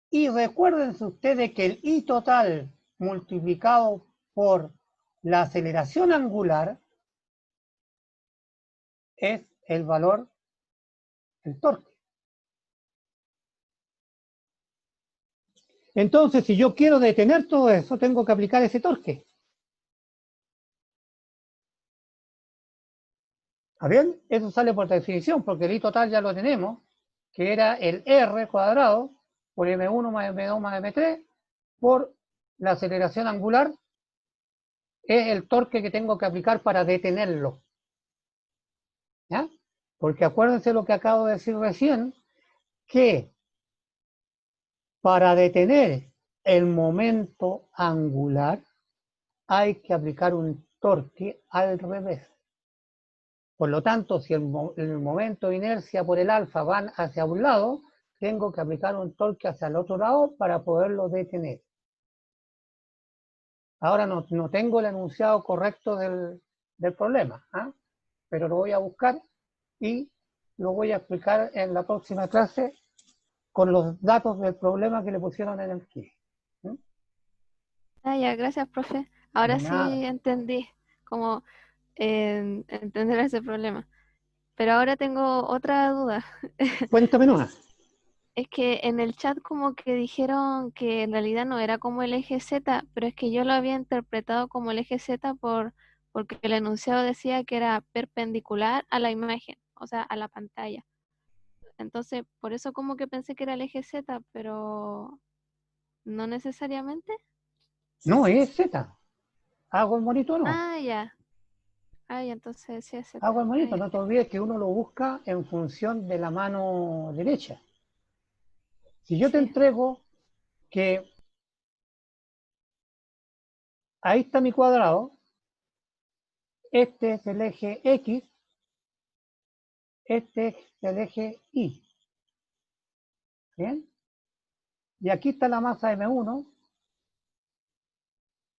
Y recuérdense ustedes que el I total multiplicado por la aceleración angular es el valor del torque. Entonces, si yo quiero detener todo eso, tengo que aplicar ese torque. ¿Está bien? Eso sale por definición, porque el I total ya lo tenemos, que era el R cuadrado por M1 más M2 más M3 por la aceleración angular, es el torque que tengo que aplicar para detenerlo. ¿Ya? Porque acuérdense lo que acabo de decir recién, que para detener el momento angular hay que aplicar un torque al revés. Por lo tanto, si el momento de inercia por el alfa van hacia un lado, tengo que aplicar un torque hacia el otro lado para poderlo detener. Ahora no tengo el enunciado correcto del problema, ¿eh? Pero lo voy a buscar y lo voy a explicar en la próxima clase con los datos del problema que le pusieron en el quiz. Ah, ya, gracias, profe. Ahora De sí nada. entendí cómo entender ese problema. Pero ahora tengo otra duda. Cuéntame nomás. Es que en el chat como que dijeron que en realidad no era como el eje Z, pero es que yo lo había interpretado como el eje Z porque el enunciado decía que era perpendicular a la imagen, o sea, a la pantalla. Entonces, por eso como que pensé que era el eje Z, pero no necesariamente. No, es Z. Hago el monito o no. Ah, ya. Ah, ya, entonces sí es Z. Hago el Ah, monito. ya. No te olvides que uno lo busca en función de la mano derecha. Si yo te Sí. entrego que ahí está mi cuadrado, este es el eje X, este es el eje Y. ¿Bien? Y aquí está la masa M1,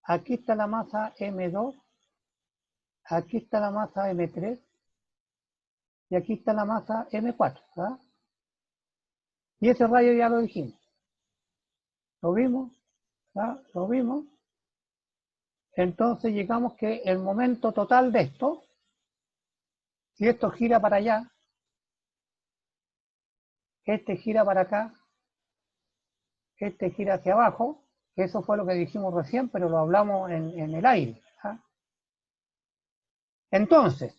aquí está la masa M2, aquí está la masa M3 y aquí está la masa M4. ¿Verdad? Y ese rayo ya lo dijimos. ¿Lo vimos? ¿Verdad? ¿Lo vimos? Entonces llegamos que el momento total de esto, si esto gira para allá, este gira para acá, este gira hacia abajo, eso fue lo que dijimos recién, pero lo hablamos en el aire. ¿Ah? Entonces,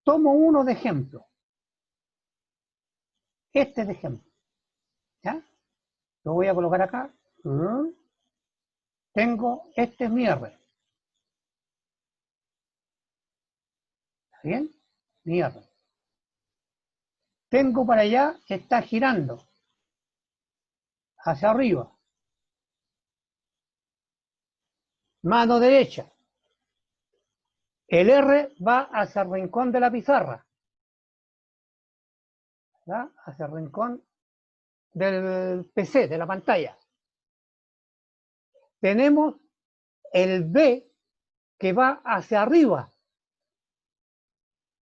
tomo uno de ejemplo, este de ejemplo. ¿Ya? Lo voy a colocar acá. Tengo, este es mi R. ¿Está bien? Mi R. Tengo para allá, está girando hacia arriba. Mano derecha. El R va hacia el rincón de la pizarra. ¿Verdad? Hacia el rincón del PC, de la pantalla. Tenemos el B que va hacia arriba.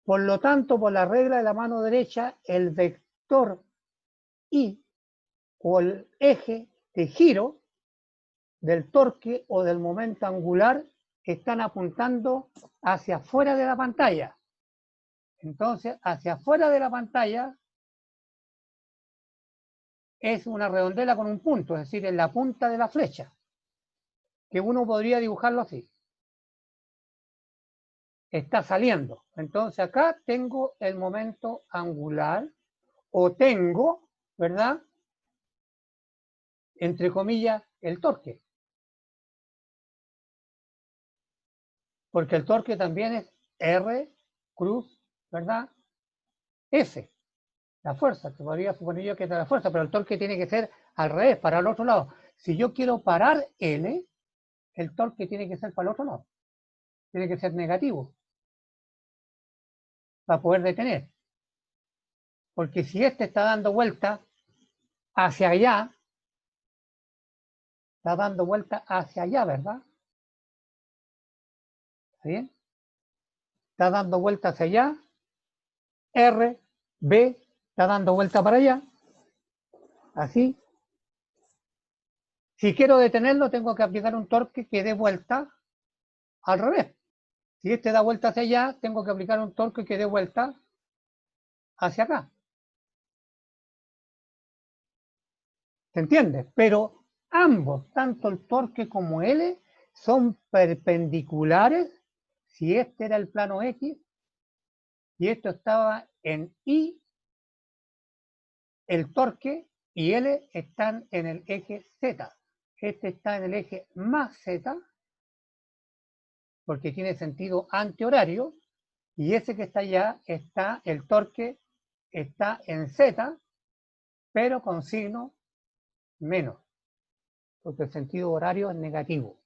Por lo tanto, por la regla de la mano derecha, el vector I o el eje de giro del torque o del momento angular están apuntando hacia afuera de la pantalla. Entonces, hacia afuera de la pantalla es una redondela con un punto, es decir, en la punta de la flecha, que uno podría dibujarlo así. Está saliendo. Entonces acá tengo el momento angular o tengo, ¿verdad? Entre comillas, el torque. Porque el torque también es R, cruz, ¿verdad? F, la fuerza, que podría suponer yo que es la fuerza, pero el torque tiene que ser al revés, para el otro lado. Si yo quiero parar L, el torque tiene que ser para el otro lado. Tiene que ser negativo para poder detener. Porque si este está dando vuelta hacia allá, está dando vuelta hacia allá, ¿verdad? ¿Está bien? Está dando vuelta hacia allá. R, B, está dando vuelta para allá. Así. Si quiero detenerlo, tengo que aplicar un torque que dé vuelta al revés. Si este da vuelta hacia allá, tengo que aplicar un torque que dé vuelta hacia acá. ¿Se entiende? Pero ambos, tanto el torque como L, son perpendiculares. Si este era el plano X y esto estaba en Y, el torque y L están en el eje Z. Este está en el eje más Z, porque tiene sentido antihorario, y ese que está allá está, el torque está en Z, pero con signo menos, porque el sentido horario es negativo.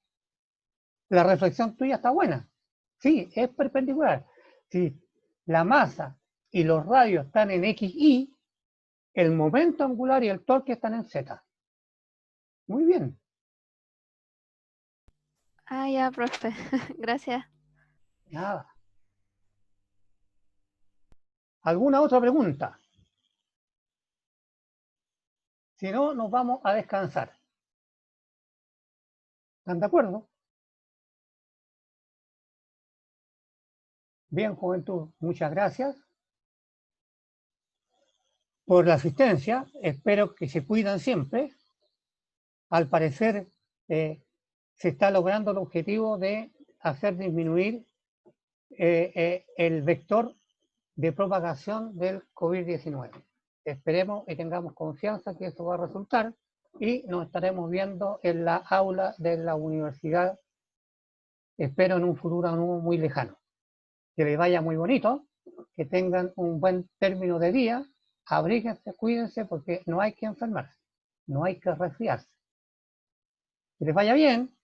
La reflexión tuya está buena. Sí, es perpendicular. Si la masa y los radios están en XY, el momento angular y el torque están en Z. Muy bien. Ah, ya, profe. Gracias. Nada. ¿Alguna otra pregunta? Si no, nos vamos a descansar. ¿Están de acuerdo? Bien, juventud, muchas gracias por la asistencia. Espero que se cuidan siempre. Al parecer, se está logrando el objetivo de hacer disminuir el vector de propagación del COVID-19. Esperemos y tengamos confianza que eso va a resultar y nos estaremos viendo en la aula de la universidad, espero en un futuro no muy lejano. Que les vaya muy bonito, que tengan un buen término de día, abríguense, cuídense porque no hay que enfermarse, no hay que resfriarse. Que les vaya bien.